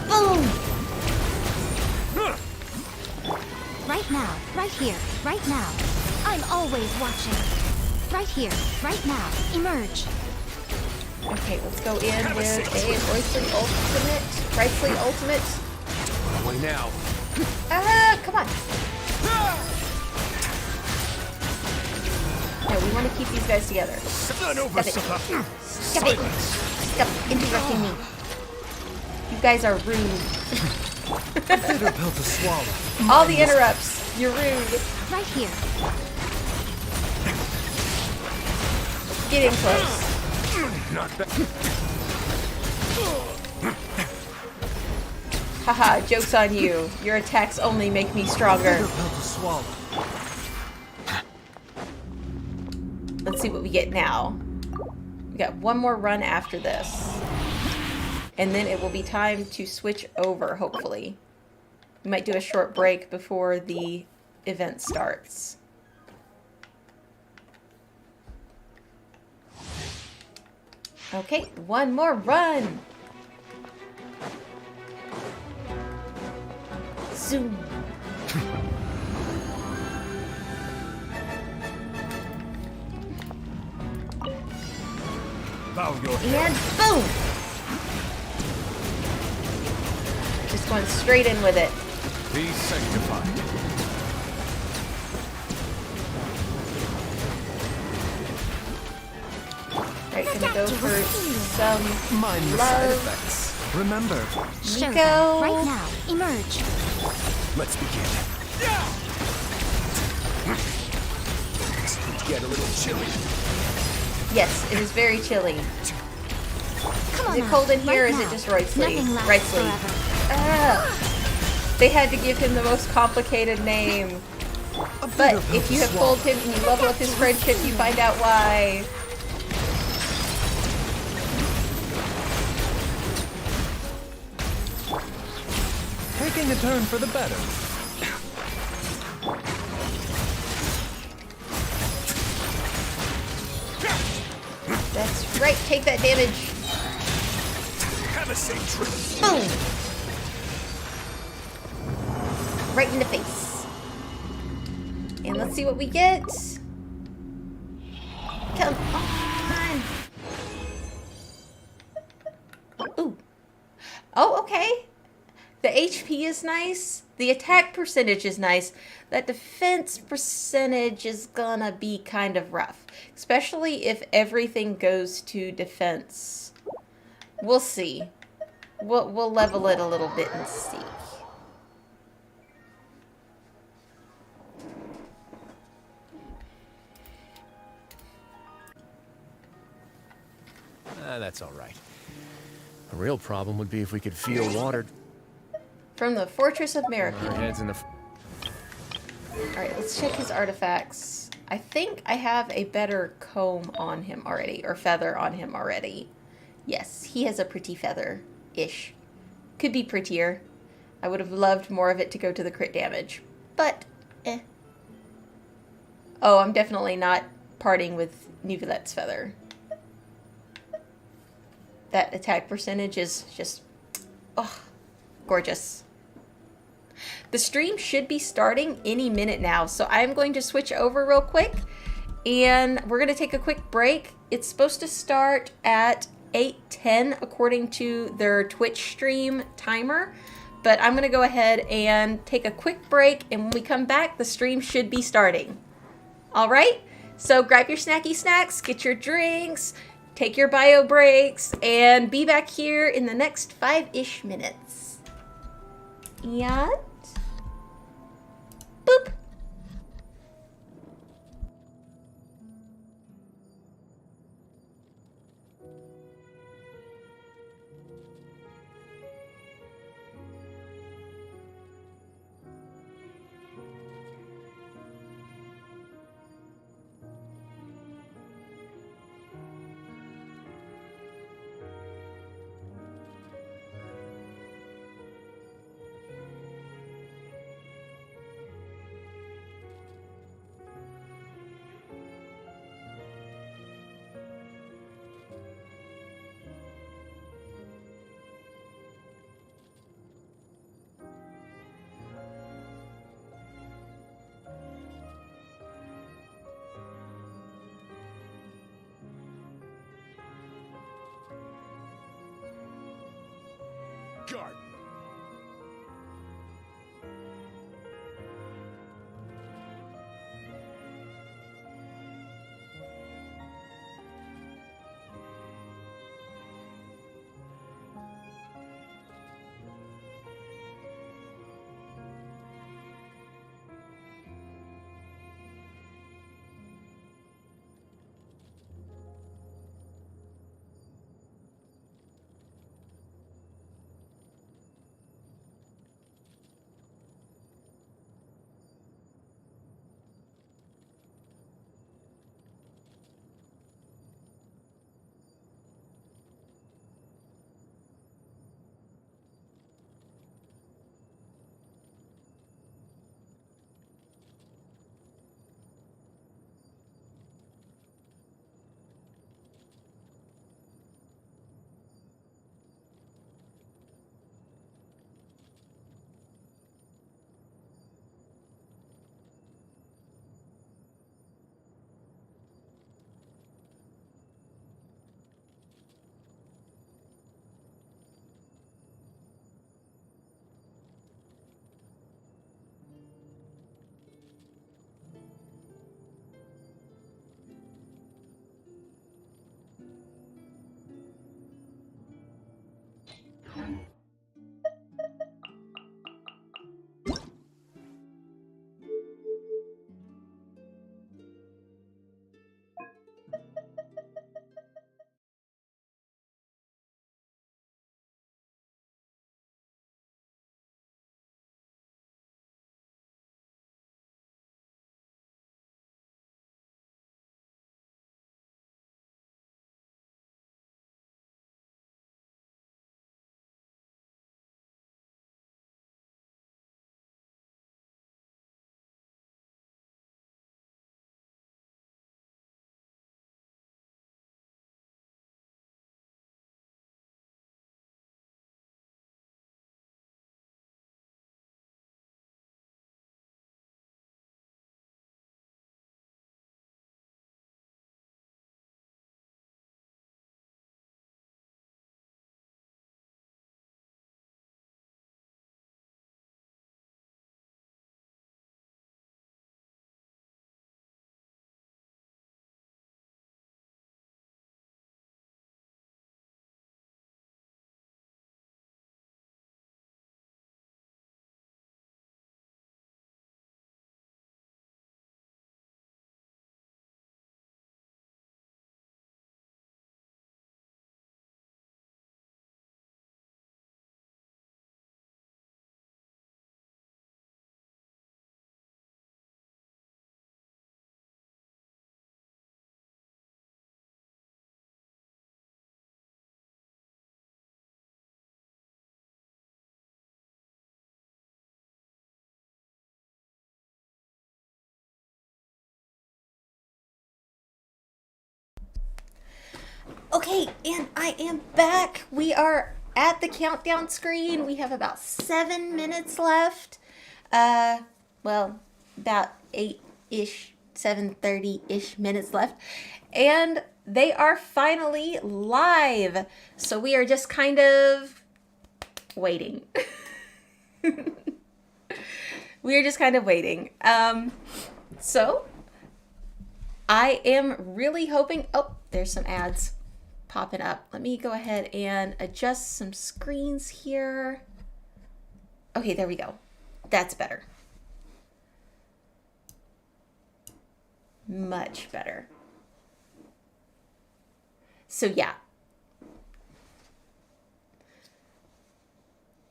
boom! Right now. Right here. Right now. I'm always watching. Right here. Right now. Emerge. Okay, let's go in with a Roysley Ultimate. Wrightsley Ultimate. Away now. Come on! No, we want to keep these guys together. None over Stop it. supper. Stop it! Stop interrupting me. You guys are rude. Bitter pill to swallow. All the interrupts. You're rude. Right here. Get in close. Not that. Haha, joke's on you. Your attacks only make me stronger. Bitter pill to swallow. Let's see what we get now. We got one more run after this. And then it will be time to switch over, hopefully. We might do a short break before the event starts. Okay, one more run. Zoom. Bow your head. And boom! Just going straight in with it. Be sanctified. Right, gonna go for some Mind the side love. effects. Remember, Show Nico. them. Right now. Emerge. let's begin. Get a little chilly. Yes, it is very chilly. Come on Is it now. cold in here or Right is it now. just Wrightsley? Nothing lasts Wrightsley. forever. Ah, they had to give him the most complicated name. But if you have pulled him and you level up his friendship, you find out why. Taking a turn for the better. That's right, take that damage. Have a safe trip. Boom! Right in the face. And let's see what we get. Come on! Ooh. Oh, okay. The HP is nice. The attack percentage is nice. That defense percentage is gonna be kind of rough. Especially if everything goes to defense. We'll see. We'll level it a little bit and see. That's all right. A real problem would be if we could feel water. From the Fortress of Our Maripy. heads in the... Alright, let's check his artifacts. I think I have a better comb on him already, or feather on him already. Yes, he has a pretty feather-ish. Could be prettier. I would have loved more of it to go to the crit damage. But, eh. Oh, I'm definitely not parting with Neuvillete's feather. That attack percentage is just, oh, gorgeous. The stream should be starting any minute now, so I'm going to switch over real quick, and we're going to take a quick break. It's supposed to start at 8:10 according to their Twitch stream timer, but I'm going to go ahead and take a quick break, and when we come back, the stream should be starting. All right? So grab your snacky snacks, get your drinks, take your bio breaks, and be back here in the next 5-ish minutes. And... boop! Okay, and I am back. We are at the countdown screen. We have about 7 minutes left. Well, about 8-ish, 7:30-ish minutes left. And they are finally live. So we are just kind of waiting. We are just kind of waiting. So I am really hoping, oh, there's some ads popping up. Let me go ahead and adjust some screens here. Okay, there we go. That's better. Much better. So yeah.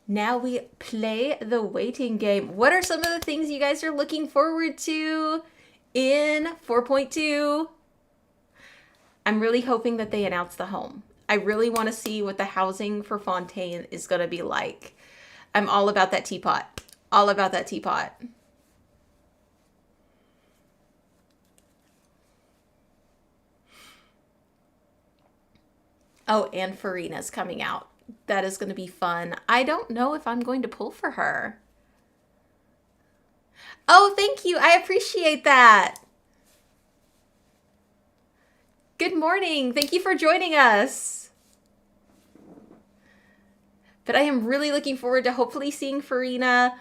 Now we play the waiting game. What are some of the things you guys are looking forward to in 4.2? I'm really hoping that they announce the home. I really want to see what the housing for Fontaine is going to be like. I'm all about that teapot. All about that teapot. Oh, and Farina's coming out. That is going to be fun. I don't know if I'm going to pull for her. Oh, thank you. I appreciate that. Good morning. Thank you for joining us. But I am really looking forward to hopefully seeing Farina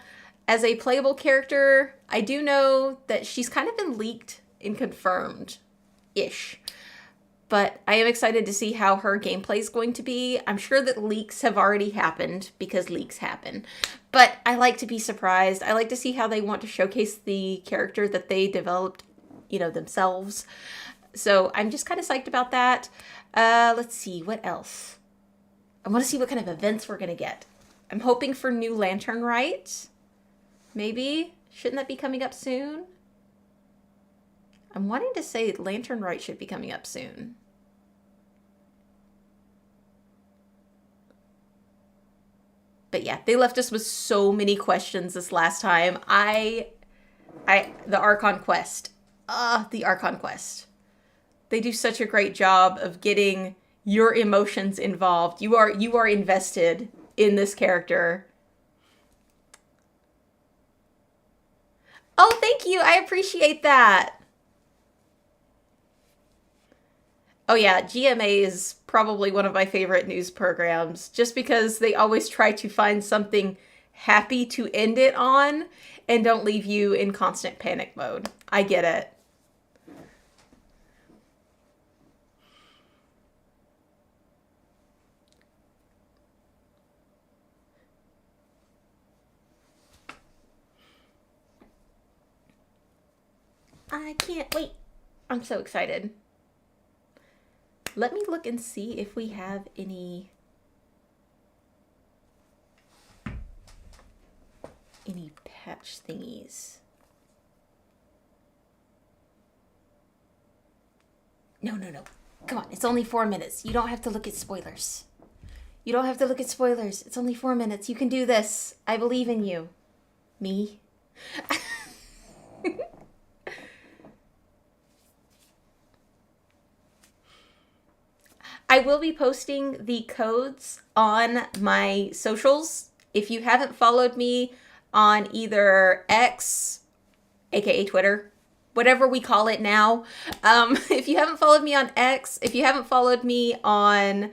as a playable character. I do know that she's kind of been leaked and confirmed-ish. But I am excited to see how her gameplay is going to be. I'm sure that leaks have already happened because leaks happen. But I like to be surprised. I like to see how they want to showcase the character that they developed, you know, themselves. So I'm just kind of psyched about that. Let's see, what else? I want to see what kind of events we're going to get. I'm hoping for new Lantern Rite. Maybe. Shouldn't that be coming up soon? I'm wanting to say Lantern Rite should be coming up soon. But yeah, they left us with so many questions this last time. The Archon Quest. The Archon Quest. They do such a great job of getting your emotions involved. You are invested in this character. Oh, thank you. I appreciate that. Oh yeah, GMA is probably one of my favorite news programs just because they always try to find something happy to end it on and don't leave you in constant panic mode. I get it. I can't wait. I'm so excited. Let me look and see if we have any patch thingies. No. Come on, it's only 4 minutes. You don't have to look at spoilers. You don't have to look at spoilers. It's only 4 minutes. You can do this. I believe in you. Me? I will be posting the codes on my socials. If you haven't followed me on either X, aka Twitter, whatever we call it now. If you haven't followed me on X, if you haven't followed me on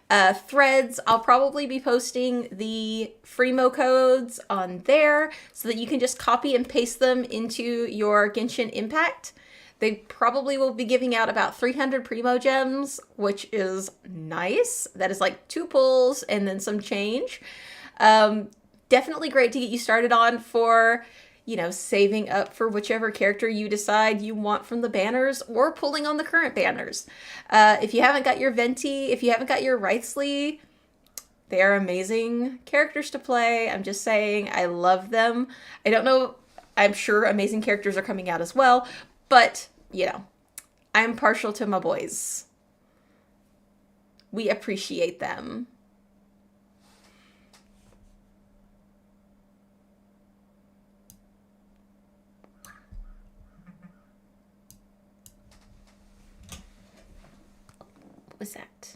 Threads, I'll probably be posting the Freemo codes on there so that you can just copy and paste them into your Genshin Impact. They probably will be giving out about 300 Primo gems, which is nice. That is like 2 pulls and then some change. Definitely great to get you started on for, you know, saving up for whichever character you decide you want from the banners or pulling on the current banners. If you haven't got your Venti, if you haven't got your Wriothesley, they are amazing characters to play. I'm just saying, I love them. I don't know, I'm sure amazing characters are coming out as well, but, you know, I'm partial to my boys. We appreciate them. What was that?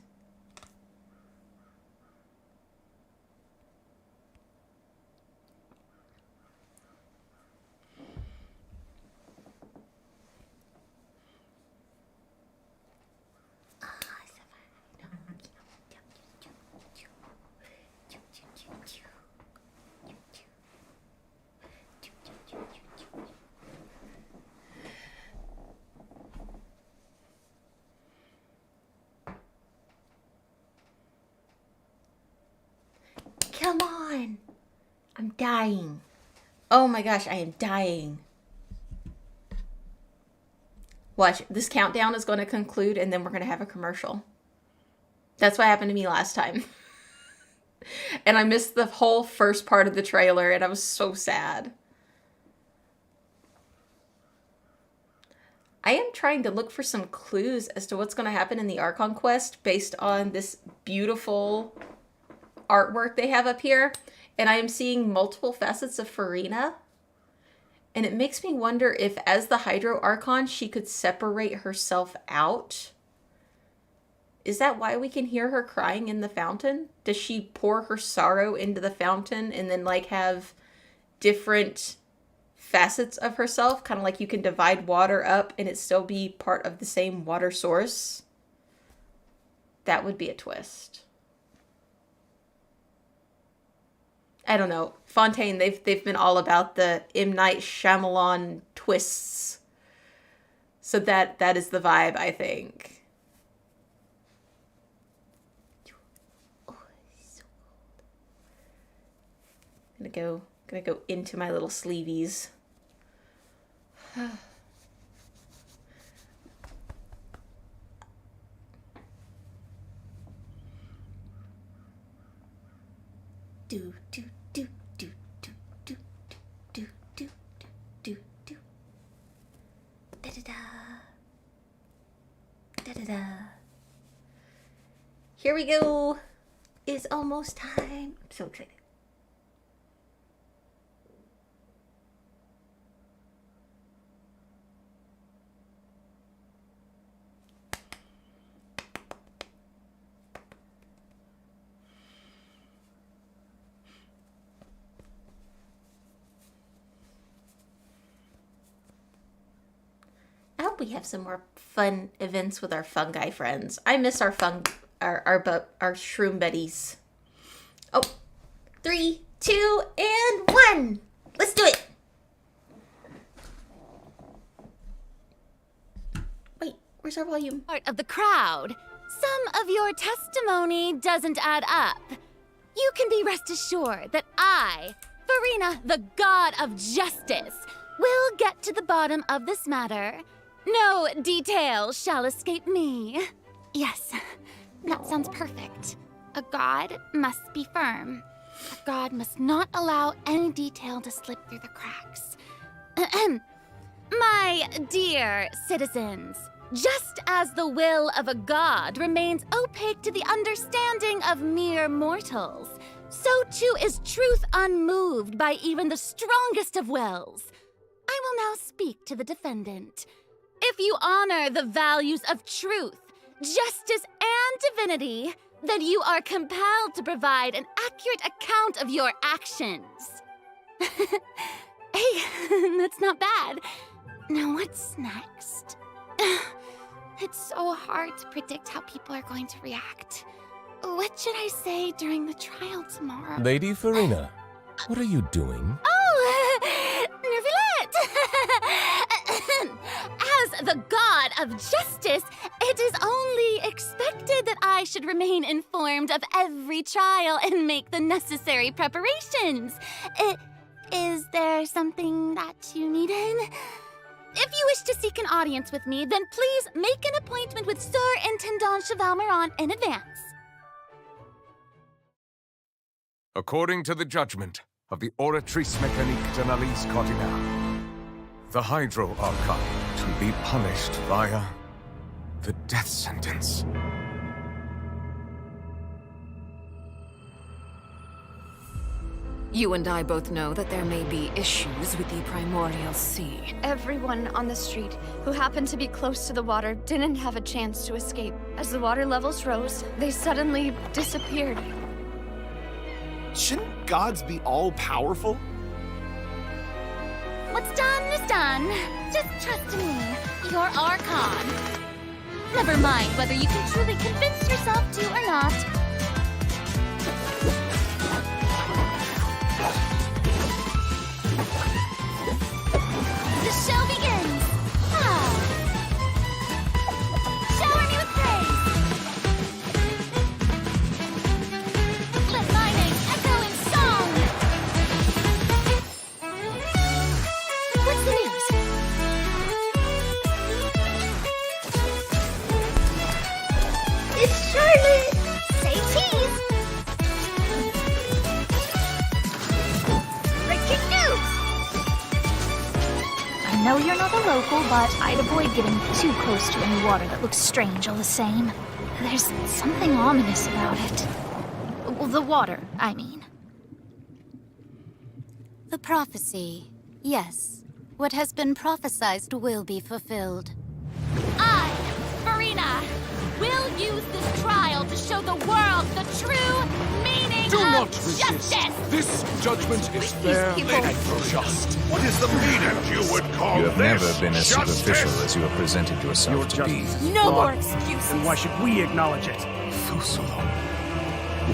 dying. Oh my gosh, I am dying. Watch, this countdown is going to conclude and then we're going to have a commercial. That's what happened to me last time. And I missed the whole first part of the trailer and I was so sad. I am trying to look for some clues as to what's going to happen in the Archon quest based on this beautiful artwork they have up here. And I am seeing multiple facets of Farina. And it makes me wonder if as the Hydro Archon, she could separate herself out. Is that why we can hear her crying in the fountain? Does she pour her sorrow into the fountain and then like have different facets of herself? Kind of like you can divide water up and it still be part of the same water source. That would be a twist. I don't know. Fontaine, they've been all about the M. Night Shyamalan twists. So that is the vibe, I think. Oh, it's so cold. Gonna go into my little sleeveys. Do do do do do do do do do do. Da da da. Da da da. Here we go. It's almost time. I'm so excited. I hope we have some more fun events with our fungi friends. I miss our shroom buddies. Oh, 3, 2, and 1. Let's do it. Wait, where's our volume? Part of the crowd. Some of your testimony doesn't add up. You can be rest assured that I, Farina, the god of justice, will get to the bottom of this matter. No detail shall escape me. Yes, that sounds perfect. A god must be firm. A god must not allow any detail to slip through the cracks. My dear citizens, just as the will of a god remains opaque to the understanding of mere mortals, so too is truth unmoved by even the strongest of wills. I will now speak to the defendant. If you honor the values of truth, justice, and divinity, then you are compelled to provide an accurate account of your actions. Hey, that's not bad. Now what's next? It's so hard to predict how people are going to react. What should I say during the trial tomorrow? Lady Farina, what are you doing? Oh, As the god of justice, it is only expected that I should remain informed of every trial and make the necessary preparations. Is there something that you needed? If you wish to seek an audience with me, then please make an appointment with Sir Intendant Chevalmeron in advance. According to the judgment of the Oratrice Mécanique de l'Alice Cardinal, the Hydro Archon to be punished via the death sentence. You and I both know that there may be issues with the Primordial Sea. Everyone on the street who happened to be close to the water didn't have a chance to escape. As the water levels rose, they suddenly disappeared. Shouldn't gods be all-powerful? What's done is done. Just trust in me, your Archon. Never mind whether you can truly convince yourself to or not. The show begins! Shower me with praise! Let my name echo in song! It's Charlotte! Say cheese! Breaking news! I know you're not a local, but I'd avoid getting too close to any water that looks strange all the same. There's something ominous about it. Well, the water, I mean. The prophecy. Yes. What has been prophesized will be fulfilled. I, Farina, will use this trial to show the world the true meaning Do of not resist. justice. This judgment is fair people- and just. What is the meaning you would call You have this? never been as Justice? superficial as you have presented yourself to be. No more excuses. Then why should we acknowledge it? Fusalo,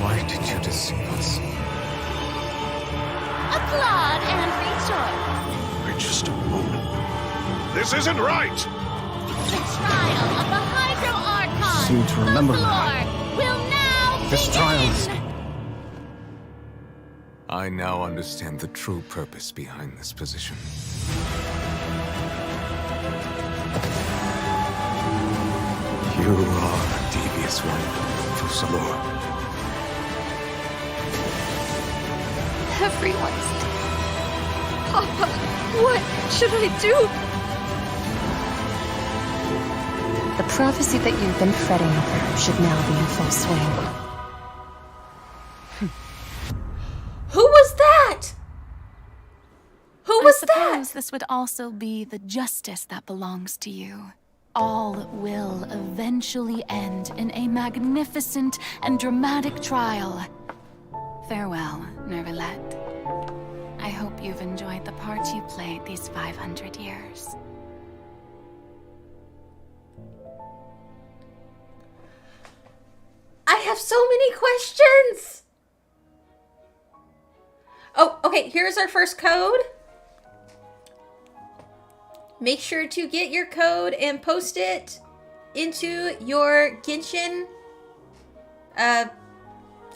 why did you deceive us? Applaud and rejoice. Wait just a moment. This isn't right! The trial of the Hydro Archon. Seem to remember Lord will now This trial is... begin. I now understand the true purpose behind this position. You are a devious one, Fusalo. Everyone's dead. Papa, what should I do? The prophecy that you've been fretting over should now be in full swing. Who was that? Who was I that? suppose this would also be the justice that belongs to you. All will eventually end in a magnificent and dramatic trial. Farewell, Nervalette. I hope you've enjoyed the part you played these 500 years. I have so many questions. Oh, okay, here's our first code. Make sure to get your code and post it into your Genshin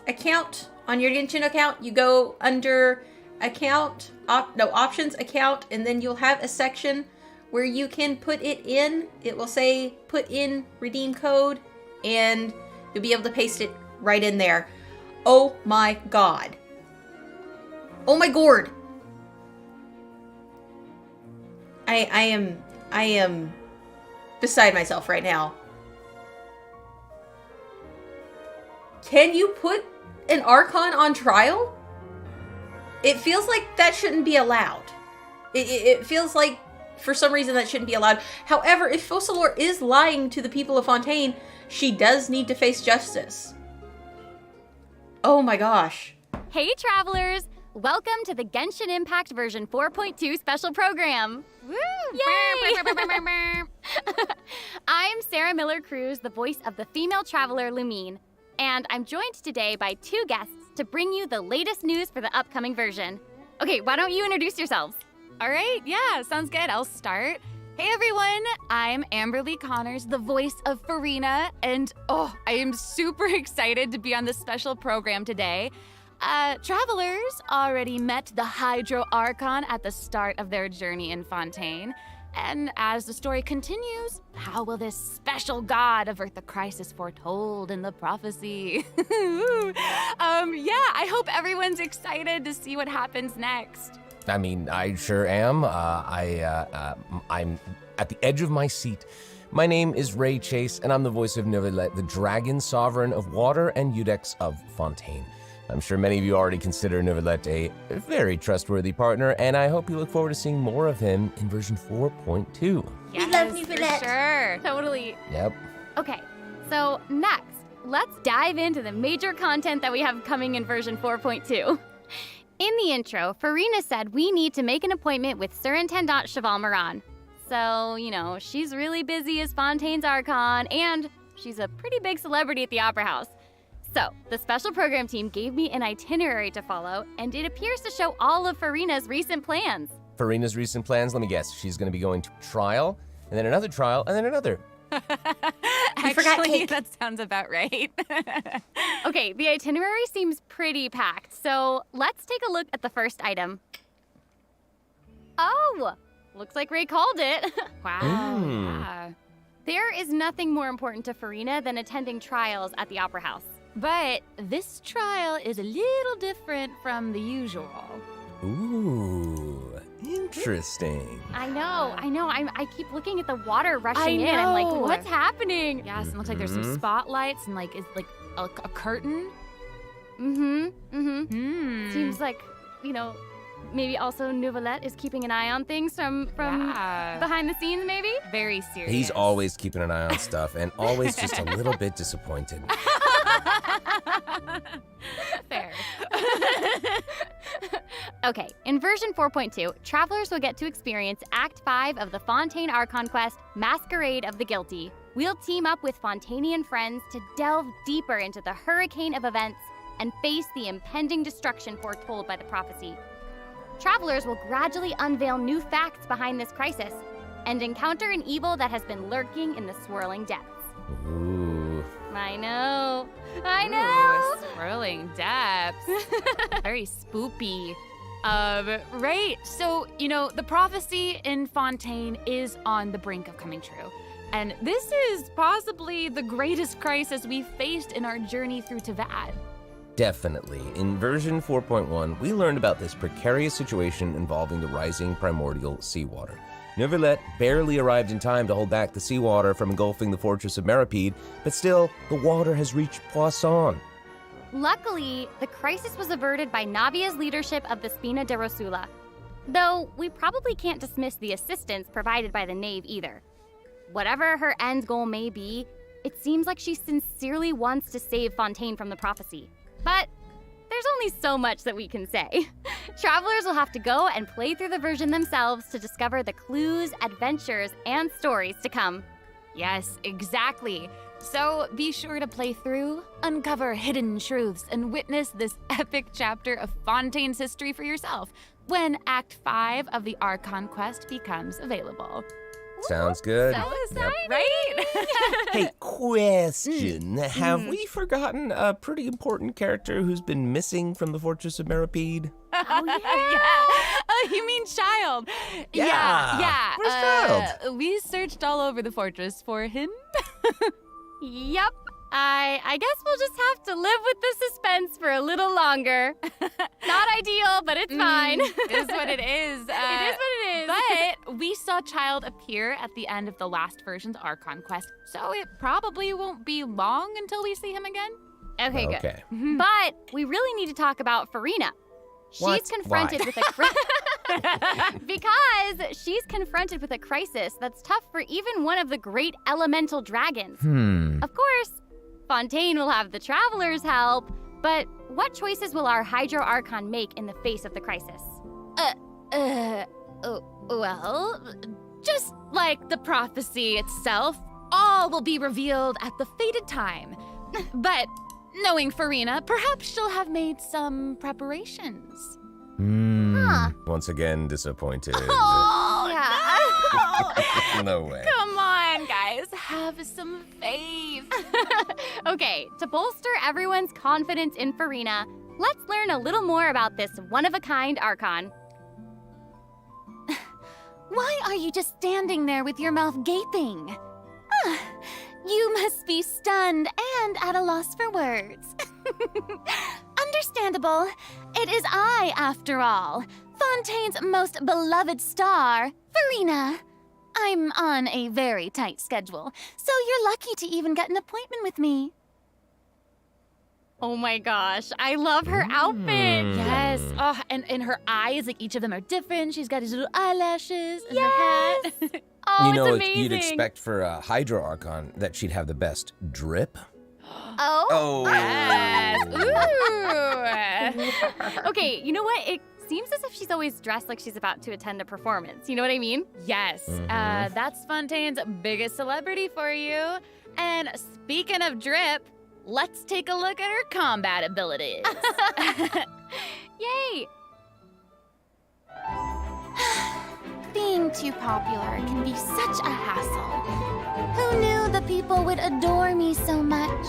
account. On your Genshin account, you go under account, options, account, and then you'll have a section where you can put it in. It will say put in redeem code, and you'll be able to paste it right in there. Oh my god. Oh my gourd. I am beside myself right now. Can you put an Archon on trial? It feels like that shouldn't be allowed. It feels like for some reason that shouldn't be allowed. However, if Fusalo is lying to the people of Fontaine, she does need to face justice. Oh my gosh. Hey, travelers! Welcome to the Genshin Impact version 4.2 special program. Woo! Yay! I'm Sarah Miller-Cruz, the voice of the female traveler Lumine, and I'm joined today by two guests to bring you the latest news for the upcoming version. Okay, why don't you introduce yourselves? All right, yeah, sounds good. I'll start. Hey everyone, I'm Amberly Connors, the voice of Farina, and I am super excited to be on this special program today. Travelers already met the Hydro Archon at the start of their journey in Fontaine. And as the story continues, how will this special god avert the crisis foretold in the prophecy? I hope everyone's excited to see what happens next. I mean, I sure am. I'm at the edge of my seat. My name is Ray Chase, and I'm the voice of Nervalette, the Dragon Sovereign of Water and Eudex of Fontaine. I'm sure many of you already consider Nervalette a very trustworthy partner, and I hope you look forward to seeing more of him in version 4.2. Yes, love you for for that. sure. Totally. Yep. Okay, so next, let's dive into the major content that we have coming in version 4.2. In the intro, Farina said we need to make an appointment with Surintendant Cheval Moran. So, she's really busy as Fontaine's Archon, and she's a pretty big celebrity at the Opera House. So, the special program team gave me an itinerary to follow, and it appears to show all of Farina's recent plans. Farina's recent plans, let me guess. She's going to be going to trial, and then another trial, and then another. forgot Actually, cake. that sounds about right. Okay, the itinerary seems pretty packed, so let's take a look at the first item. Oh, looks like Ray called it. Wow. Mm. Yeah. There is nothing more important to Farina than attending trials at the Opera House. But this trial is a little different from the usual. Ooh, interesting. I know. I keep looking at the water rushing I in. I'm like, know. what's happening? Yes, it looks like there's some spotlights and like, it's like a curtain. Seems like, maybe also Nouvellette is keeping an eye on things from behind the scenes, maybe? Very serious. He's always keeping an eye on stuff and always just a little bit disappointed. Fair. Okay, in version 4.2, travelers will get to experience Act 5 of the Fontaine Archon quest, Masquerade of the Guilty. We'll team up with Fontainian friends to delve deeper into the hurricane of events and face the impending destruction foretold by the prophecy. Travelers will gradually unveil new facts behind this crisis and encounter an evil that has been lurking in the swirling depths. Ooh. I know. Ooh, swirling depths. Very spoopy. Right. So, the prophecy in Fontaine is on the brink of coming true. And this is possibly the greatest crisis we've faced in our journey through Tavad. Definitely. In version 4.1, we learned about this precarious situation involving the rising primordial seawater. Nouvellette barely arrived in time to hold back the seawater from engulfing the fortress of Meripede, but still, the water has reached Poisson. Luckily, the crisis was averted by Navia's leadership of the Spina de Rosula. Though, we probably can't dismiss the assistance provided by the Knave either. Whatever her end goal may be, it seems like she sincerely wants to save Fontaine from the prophecy. But there's only so much that we can say. Travelers will have to go and play through the version themselves to discover the clues, adventures, and stories to come. Yes, exactly. So be sure to play through, uncover hidden truths, and witness this epic chapter of Fontaine's history for yourself when Act 5 of the Archon quest becomes available. Sounds good. So exciting! Right? Hey, question. Have we forgotten a pretty important character who's been missing from the Fortress of Meripede? Oh, yeah. Yeah. Oh, you mean Child? Yeah. Where's Child? We searched all over the fortress for him. Yep. I guess we'll just have to live with the suspense for a little longer. Not ideal, but it's fine. It is what it is. It is what it is. But we saw Child appear at the end of the last version's Archon quest, so it probably won't be long until we see him again. Okay, good. But we really need to talk about Farina. What? She's confronted with because she's confronted with a crisis that's tough for even one of the great elemental dragons. Of course, Fontaine will have the travelers' help, but what choices will our Hydro Archon make in the face of the crisis? Well, just like the prophecy itself, all will be revealed at the fated time. But knowing Farina, perhaps she'll have made some preparations. Once again, disappointed. Oh, yeah. No way. Come on, guys. Have some faith. Okay, to bolster everyone's confidence in Farina, let's learn a little more about this one-of-a-kind Archon. Why are you just standing there with your mouth gaping? You must be stunned and at a loss for words. Understandable. It is I, after all, Fontaine's most beloved star, Farina. I'm on a very tight schedule, so you're lucky to even get an appointment with me. Oh my gosh, I love her outfit. Yes. Oh, and her eyes, like each of them are different. She's got these little eyelashes and her hat. Oh, You know, it's amazing. you'd expect for a Hydro Archon that she'd have the best drip. Oh. Yes. Ooh. Okay, you know what? It seems as if she's always dressed like she's about to attend a performance. You know what I mean? Yes. That's Fontaine's biggest celebrity for you. And speaking of drip, let's take a look at her combat abilities. Yay! Being too popular can be such a hassle. Who knew the people would adore me so much?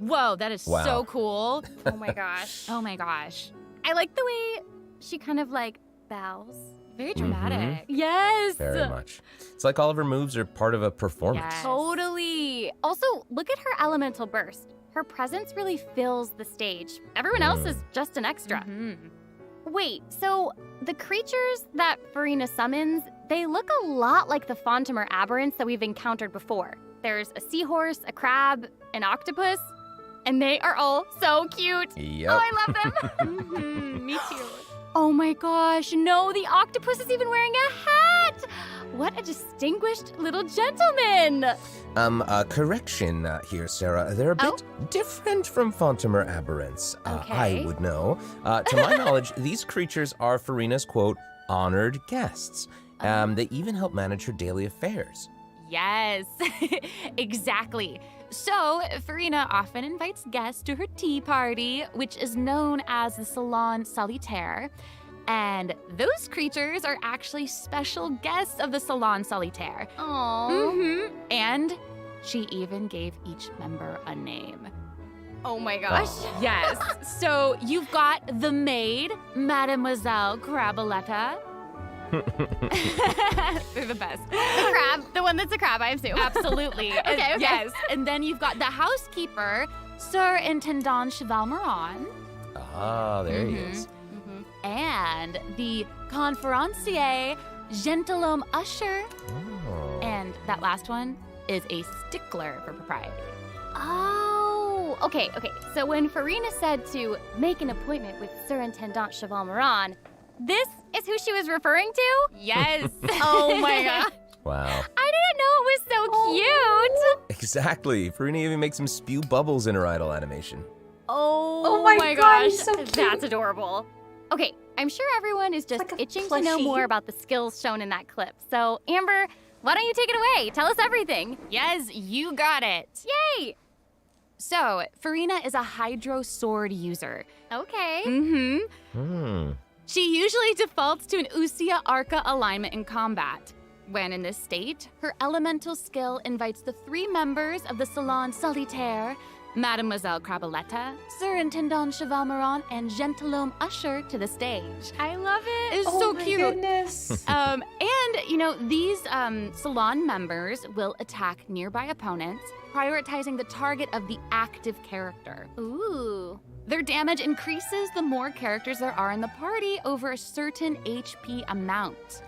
Whoa, that is Wow. so cool. Oh my gosh. Oh my gosh. I like the way she kind of like bows. Very dramatic. Yes. Very much. It's like all of her moves are part of a performance. Yes. Totally. Also, look at her elemental burst. Her presence really fills the stage. Everyone else is just an extra. Mhm. Wait, so the creatures that Farina summons, they look a lot like the Fontimer aberrants that we've encountered before. There's a seahorse, a crab, an octopus, and they are all so cute. Yep. Oh, I love them. Mhm, me too. Oh my gosh, no, the octopus is even wearing a hat! What a distinguished little gentleman! Correction here, Sarah. They're a bit different from Fontimer aberrants. I Okay. would know. To my knowledge, these creatures are Farina's, quote, honored guests. They even help manage her daily affairs. Yes, exactly. So, Farina often invites guests to her tea party, which is known as the Salon Solitaire. And those creatures are actually special guests of the Salon Solitaire. Aww. And she even gave each member a name. Oh my gosh. Yes. So you've got the maid, Mademoiselle Craboletta. They're the best. The crab, the one that's a crab, I assume. Absolutely. Okay. Yes. And then you've got the housekeeper, Sir Intendant Cheval Moran. Ah, there he is. And the conferencier, Gentilhomme Usher. Oh. And that last one is a stickler for propriety. Oh, okay. So when Farina said to make an appointment with Sir Intendant Cheval Moran, this is who she was referring to? Yes. Oh my god. Wow. I didn't know it was so cute. Exactly. Farina even makes him spew bubbles in her idol animation. Oh my God, gosh. he's so cute. That's adorable. Okay, I'm sure everyone is just like a itching to know plushie. more about the skills shown in that clip. So, Amber, why don't you take it away? Tell us everything. Yes, you got it. Yay! So, Farina is a Hydro Sword user. Okay. Mm-hmm. She usually defaults to an Usia Arca alignment in combat. When in this state, her elemental skill invites the 3 members of the Salon Solitaire, Mademoiselle Craboletta, Sir Intendant Cheval Moran, and Gentilhomme Usher to the stage. I love it. It's Oh so my cute. goodness. And, these salon members will attack nearby opponents, prioritizing the target of the active character. Ooh. Their damage increases the more characters there are in the party over a certain HP amount.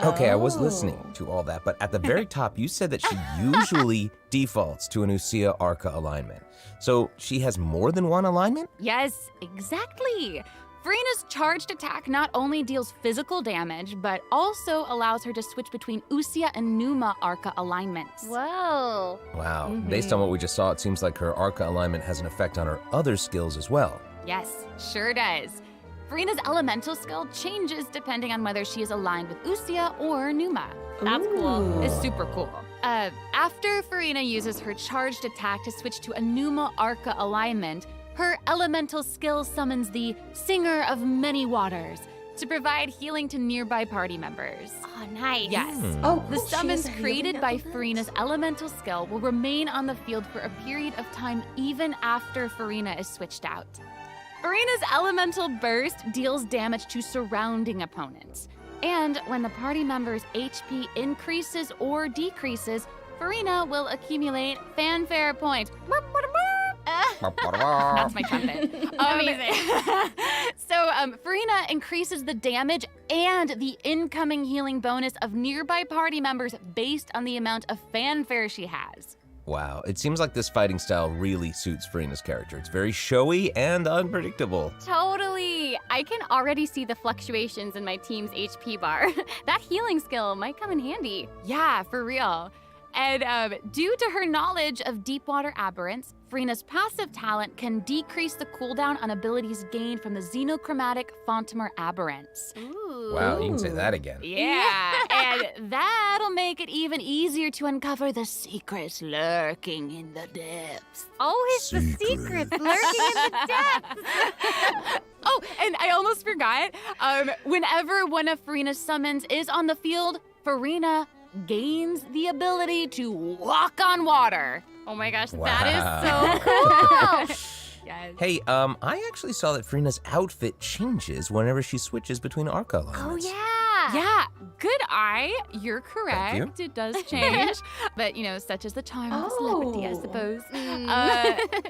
Okay, I was listening to all that, but at the very top, you said that she usually defaults to an Usia Arca alignment. So she has more than one alignment? Yes, exactly. Farina's charged attack not only deals physical damage, but also allows her to switch between Usia and Numa Arca alignments. Whoa. Wow. Based on what we just saw, it seems like her Arca alignment has an effect on her other skills as well. Yes, sure does. Farina's elemental skill changes depending on whether she is aligned with Usia or Numa. That's cool. It's super cool. After Farina uses her charged attack to switch to a Numa Arca alignment, her elemental skill summons the Singer of Many Waters to provide healing to nearby party members. Oh, nice. Yes. Oh, The cool. She summons has a created healing by element? Farina's elemental skill will remain on the field for a period of time even after Farina is switched out. Farina's elemental burst deals damage to surrounding opponents. And when the party member's HP increases or decreases, Farina will accumulate fanfare points. That's my trumpet. Amazing. Farina increases the damage and the incoming healing bonus of nearby party members based on the amount of fanfare she has. Wow, it seems like this fighting style really suits Farina's character. It's very showy and unpredictable. Totally. I can already see the fluctuations in my team's HP bar. That healing skill might come in handy. Yeah, for real. And due to her knowledge of deepwater aberrants, Farina's passive talent can decrease the cooldown on abilities gained from the xenochromatic Fontimer aberrants. Ooh. Wow, you can say that again. Yeah, and that'll make it even easier to uncover the secrets lurking in the depths. Always the secrets lurking in the depths. Oh, and I almost forgot. Whenever one of Farina's summons is on the field, Farina gains the ability to walk on water. Oh my gosh, Wow. that is so cool. Yes. Hey, I actually saw that Frerena's outfit changes whenever she switches between arc elements. Oh, yeah. Yeah, good eye. You're correct. Thank you. It does change. But, such is the charm of celebrity, I suppose.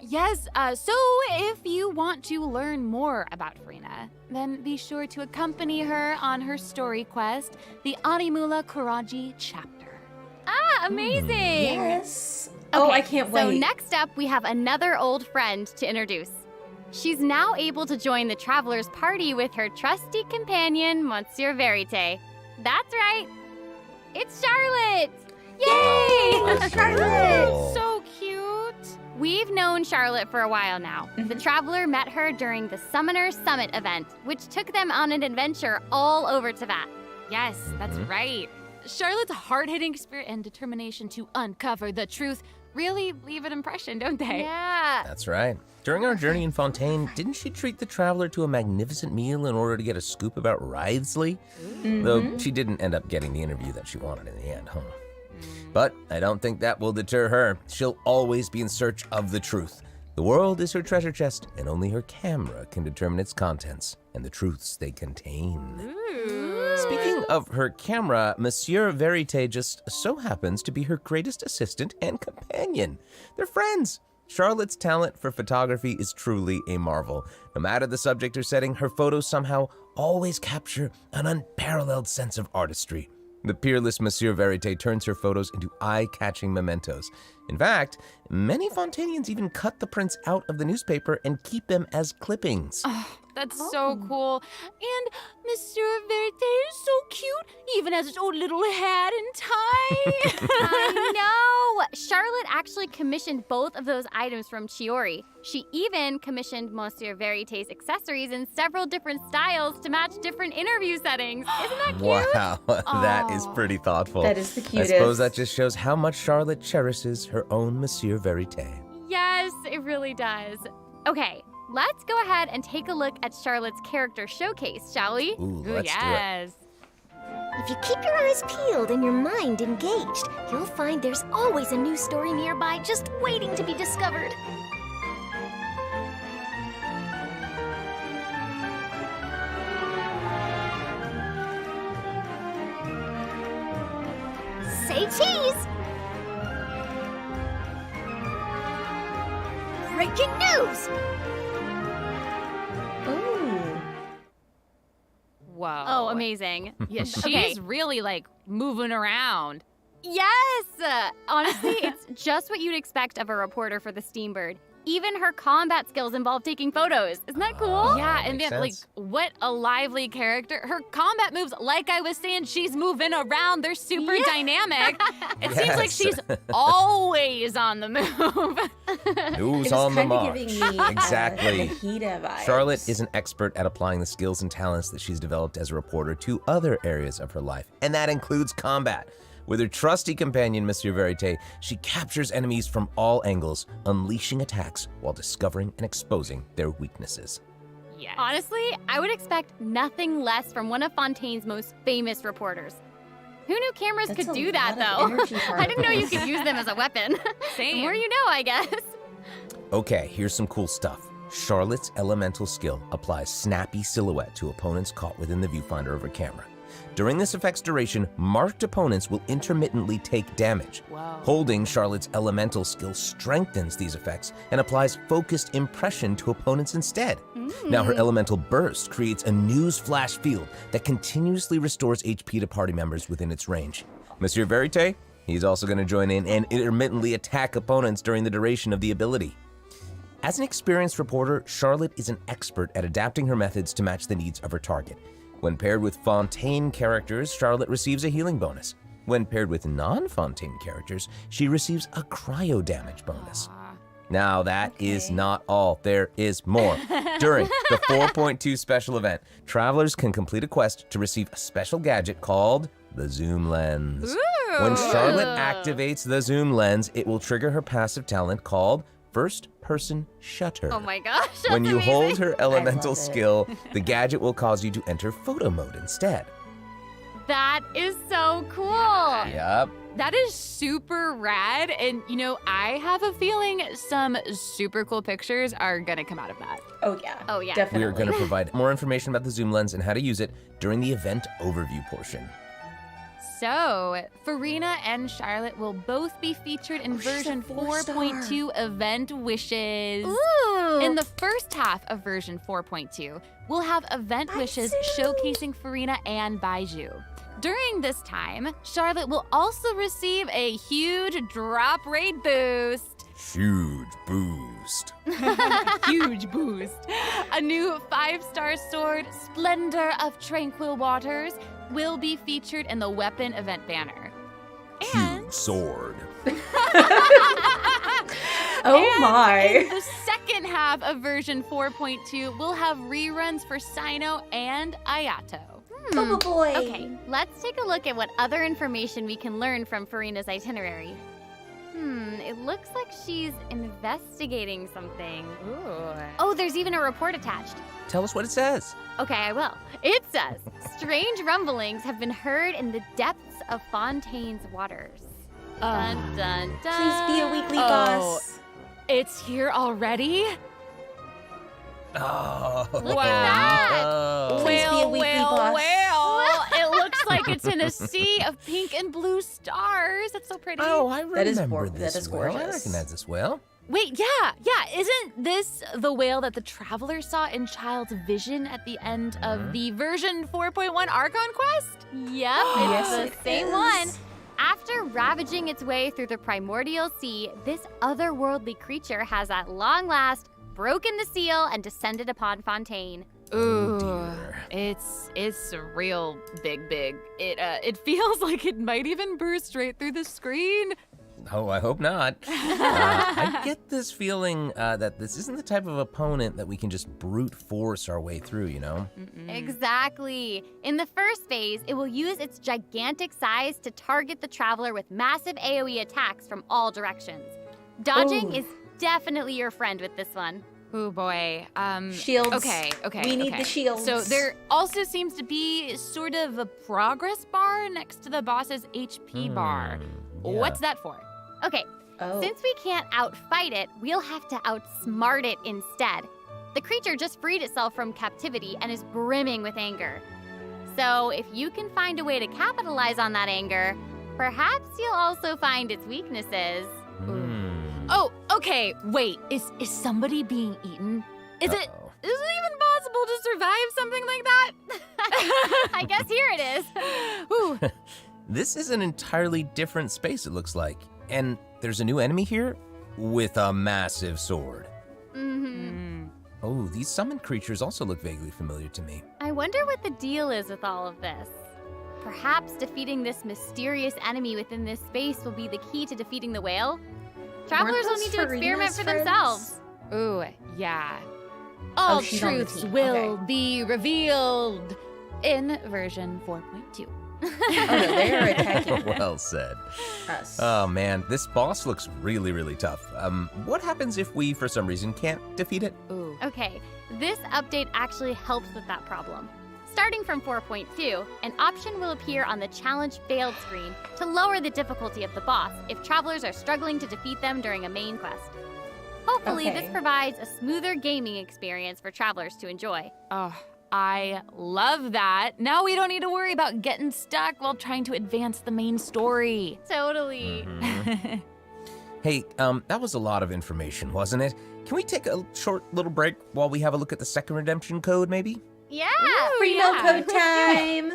Yes, so if you want to learn more about Freena, then be sure to accompany her on her story quest, the Animula Kuraji chapter. Ah, amazing. Yes. Oh, I can't wait. So next up, we have another old friend to introduce. She's now able to join the traveler's party with her trusty companion, Monsieur Verite. That's right. It's Charlotte. Yay! Oh, Charlotte! So cute. We've known Charlotte for a while now. The traveler met her during the Summoner Summit event, which took them on an adventure all over Teyvat. Yes, that's right. Charlotte's hard-hitting spirit and determination to uncover the truth really leave an impression, don't they? Yeah. That's right. During our journey in Fontaine, didn't she treat the traveler to a magnificent meal in order to get a scoop about Writhsley? Though she didn't end up getting the interview that she wanted in the end, huh? But I don't think that will deter her. She'll always be in search of the truth. The world is her treasure chest, and only her camera can determine its contents and the truths they contain. Speaking of her camera, Monsieur Verite just so happens to be her greatest assistant and companion. They're friends. Charlotte's talent for photography is truly a marvel. No matter the subject or setting, her photos somehow always capture an unparalleled sense of artistry. The peerless Monsieur Verite turns her photos into eye-catching mementos. In fact, many Fontainians even cut the prints out of the newspaper and keep them as clippings. That's so cool. And Monsieur Verite is so cute, even has its own little hat and tie. I know! Charlotte actually commissioned both of those items from Chiori. She even commissioned Monsieur Verite's accessories in several different styles to match different interview settings. Isn't that cute? Wow, that is pretty thoughtful. That is the I cutest. suppose that just shows how much Charlotte cherishes her own Monsieur Verite. Yes, it really does. Okay, let's go ahead and take a look at Charlotte's character showcase, shall we? Ooh, let's do it. If you keep your eyes peeled and your mind engaged, you'll find there's always a new story nearby just waiting to be discovered. Say cheese! Breaking news! Whoa. Oh, amazing. Yeah, she's Okay. really moving around. Yes! Honestly, it's just what you'd expect of a reporter for the Steambird. Even her combat skills involve taking photos. Isn't that cool? Yeah, and makes then sense. what a lively character. Her combat moves, like I was saying, she's moving around. They're super dynamic. It seems like Yes. she's always on the move. Who's It was on the kind of march? giving me Exactly. Nahida vibes. Charlotte is an expert at applying the skills and talents that she's developed as a reporter to other areas of her life, and that includes combat. With her trusty companion, Monsieur Verite, she captures enemies from all angles, unleashing attacks while discovering and exposing their weaknesses. Yes. Honestly, I would expect nothing less from one of Fontaine's most famous reporters. Who knew cameras That's could a do that, lot of though? energy I didn't know you particles. could use them as a weapon. Same. The more you know, I guess. Okay, here's some cool stuff. Charlotte's elemental skill applies snappy silhouette to opponents caught within the viewfinder of her camera. During this effect's duration, marked opponents will intermittently take damage. Whoa. Holding Charlotte's elemental skill strengthens these effects and applies focused impression to opponents instead. Now her elemental burst creates a news flash field that continuously restores HP to party members within its range. Monsieur Verite, he's also going to join in and intermittently attack opponents during the duration of the ability. As an experienced reporter, Charlotte is an expert at adapting her methods to match the needs of her target. When paired with Fontaine characters, Charlotte receives a healing bonus. When paired with non-Fontaine characters, she receives a cryo damage bonus. Now that is not all. There is more. During the 4.2 special event, travelers can complete a quest to receive a special gadget called the Zoom Lens. When Charlotte activates the Zoom Lens, it will trigger her passive talent called First Person Shutter. Oh my gosh, that's When you amazing. hold her elemental love it. skill, the gadget will cause you to enter photo mode instead. That is so cool. Yup. That is super rad. And, you know, I have a feeling some super cool pictures are going to come out of that. Oh, yeah. Oh, yeah. Definitely. We are going to provide more information about the zoom lens and how to use it during the event overview portion. So, Farina and Charlotte will both be featured in version 4.2 event wishes. Ooh. In the first half of version 4.2, we'll have event wishes showcasing Farina and Baiju. During this time, Charlotte will also receive a huge drop rate boost. Huge boost. Huge boost. A new 5-star sword, Splendor of Tranquil Waters, will be featured in the weapon event banner. Huge sword. Oh my. In the second half of version 4.2, we'll have reruns for Sino and Ayato. Oh boy. Okay, let's take a look at what other information we can learn from Farina's itinerary. It looks like she's investigating something. Ooh. Oh, there's even a report attached. Tell us what it says. Okay, I will. It says, strange rumblings have been heard in the depths of Fontaine's waters. Dun, dun, dun. Please be a weekly Oh. boss. It's here already? Oh. Look at that. Oh. Please be a weekly boss. Well, it looks like it's in a sea of pink and blue stars. That's so pretty. Oh, I remember That is this that is whale. I gorgeous. recognize this whale. Wait, yeah. Isn't this the whale that the traveler saw in Child's vision at the end of the version 4.1 Archon quest? Yep, Yes, it's it the same is. one. After ravaging its way through the primordial sea, this otherworldly creature has at long last broken the seal and descended upon Fontaine. Ooh, dear. it's real big. It feels like it might even burst right through the screen. Oh, I hope not. I get this feeling that this isn't the type of opponent that we can just brute force our way through, you know? Exactly. In the first phase, it will use its gigantic size to target the traveler with massive AoE attacks from all directions. Dodging Ooh. is definitely your friend with this one. Oh boy. Shields. Okay. We need the shields. So there also seems to be sort of a progress bar next to the boss's HP bar. Yeah. What's that for? Okay, Oh. since we can't outfight it, we'll have to outsmart it instead. The creature just freed itself from captivity and is brimming with anger. So if you can find a way to capitalize on that anger, perhaps you'll also find its weaknesses. Oh, okay. Wait, is somebody being eaten? Is it even possible to survive something like that? I guess here it is. Ooh. This is an entirely different space, it looks like. And there's a new enemy here with a massive sword. Oh, these summoned creatures also look vaguely familiar to me. I wonder what the deal is with all of this. Perhaps defeating this mysterious enemy within this space will be the key to defeating the whale? Travelers will those need to experiment Farina's for friends? themselves. Ooh, yeah. All she's on the truths team. will Okay. be revealed in version 4.2. Oh no, they are attacking Well said. us. Oh man, this boss looks really, really tough. What happens if we, for some reason, can't defeat it? Ooh. Okay, this update actually helps with that problem. Starting from 4.2, an option will appear on the Challenge Failed screen to lower the difficulty of the boss if travelers are struggling to defeat them during a main quest. Hopefully, this Okay. provides a smoother gaming experience for travelers to enjoy. Oh, I love that. Now we don't need to worry about getting stuck while trying to advance the main story. Totally. Hey, that was a lot of information, wasn't it? Can we take a short little break while we have a look at the second redemption code, maybe? Yeah. Free milk code time.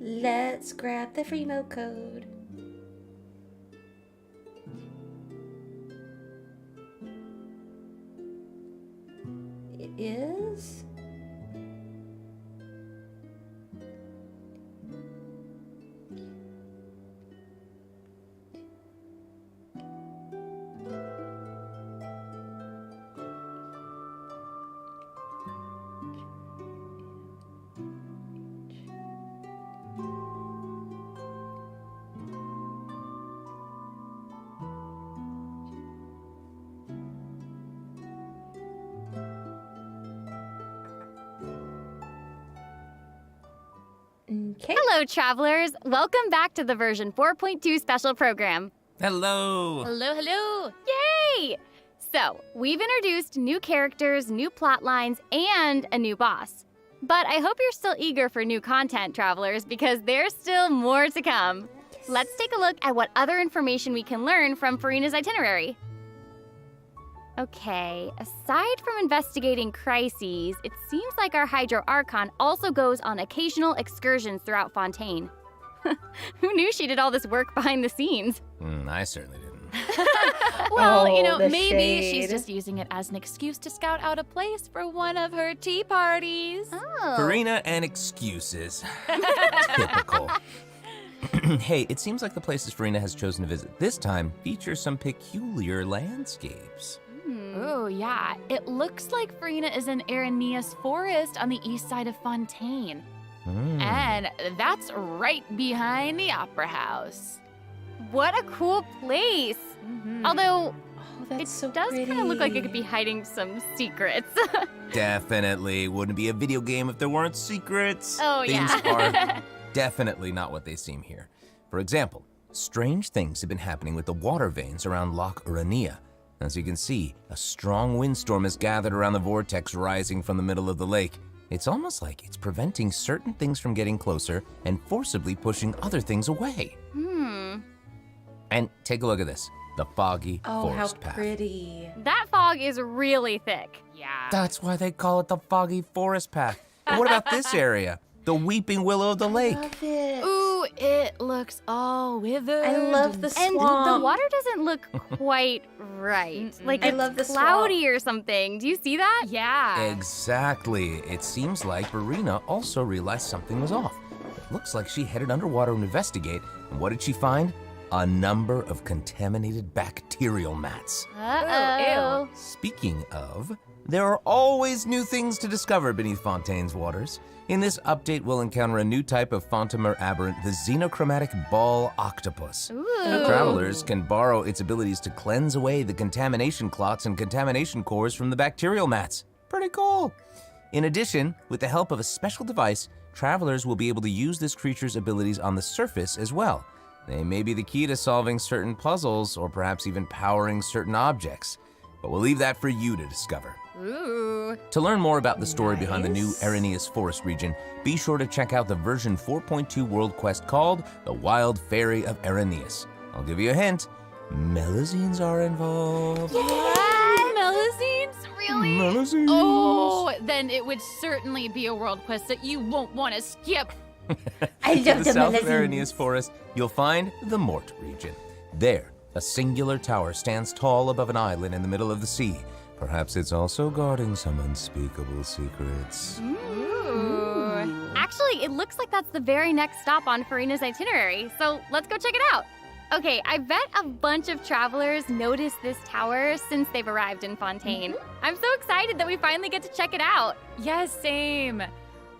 Let's grab the Freemo code. It is Hello, travelers. Welcome back to the version 4.2 special program. Hello. Hello, hello. Yay! So, we've introduced new characters, new plot lines, and a new boss. But I hope you're still eager for new content, travelers, because there's still more to come. Let's take a look at what other information we can learn from Farina's itinerary. Okay, aside from investigating crises, it seems like our Hydro Archon also goes on occasional excursions throughout Fontaine. Who knew she did all this work behind the scenes? I certainly didn't. Well, the maybe shade. she's just using it as an excuse to scout out a place for one of her tea parties. Oh. Farina and excuses. Typical. Hey, it seems like the places Farina has chosen to visit this time feature some peculiar landscapes. Oh, yeah. It looks like Farina is in Aranea's forest on the east side of Fontaine. And that's right behind the Opera House. What a cool place! Although, it so does kind of look like it could be hiding some secrets. Definitely. Wouldn't be a video game if there weren't secrets. Oh, Things yeah. are definitely not what they seem here. For example, strange things have been happening with the water veins around Loch Aranea. As you can see, a strong windstorm has gathered around the vortex rising from the middle of the lake. It's almost like it's preventing certain things from getting closer and forcibly pushing other things away. And take a look at this, the foggy forest path. Pretty. That fog is really thick. Yeah. That's why they call it the foggy forest path. But what about this area? The weeping willow of the lake. Love it. Ooh, it looks all withered. I love the And swamp. the water doesn't look quite right. Like I it's love the cloudy or something. Do you see that? Yeah. Exactly. It seems like Farina also realized something was off. It looks like she headed underwater to investigate, and what did she find? A number of contaminated bacterial mats. Uh-oh. Speaking of, there are always new things to discover beneath Fontaine's waters. In this update, we'll encounter a new type of Fontamer aberrant, the xenochromatic ball octopus. Travelers can borrow its abilities to cleanse away the contamination clots and contamination cores from the bacterial mats. Pretty cool. In addition, with the help of a special device, travelers will be able to use this creature's abilities on the surface as well. They may be the key to solving certain puzzles or perhaps even powering certain objects. But we'll leave that for you to discover. Ooh. To learn more about the story behind the new Aranea's Forest region, be sure to check out the version 4.2 world quest called The Wild Fairy of Araneas. I'll give you a hint. Melazines are involved. Melazines? Really? Melazines. Oh, then it would certainly be a world quest that you won't want to skip. I To love the the south of Melazines. Aranea's Forest, you'll find the Mort region. There, a singular tower stands tall above an island in the middle of the sea. Perhaps it's also guarding some unspeakable secrets. Ooh. Actually, it looks like that's the very next stop on Farina's itinerary, so let's go check it out. Okay, I bet a bunch of travelers noticed this tower since they've arrived in Fontaine. I'm so excited that we finally get to check it out. Yes, same.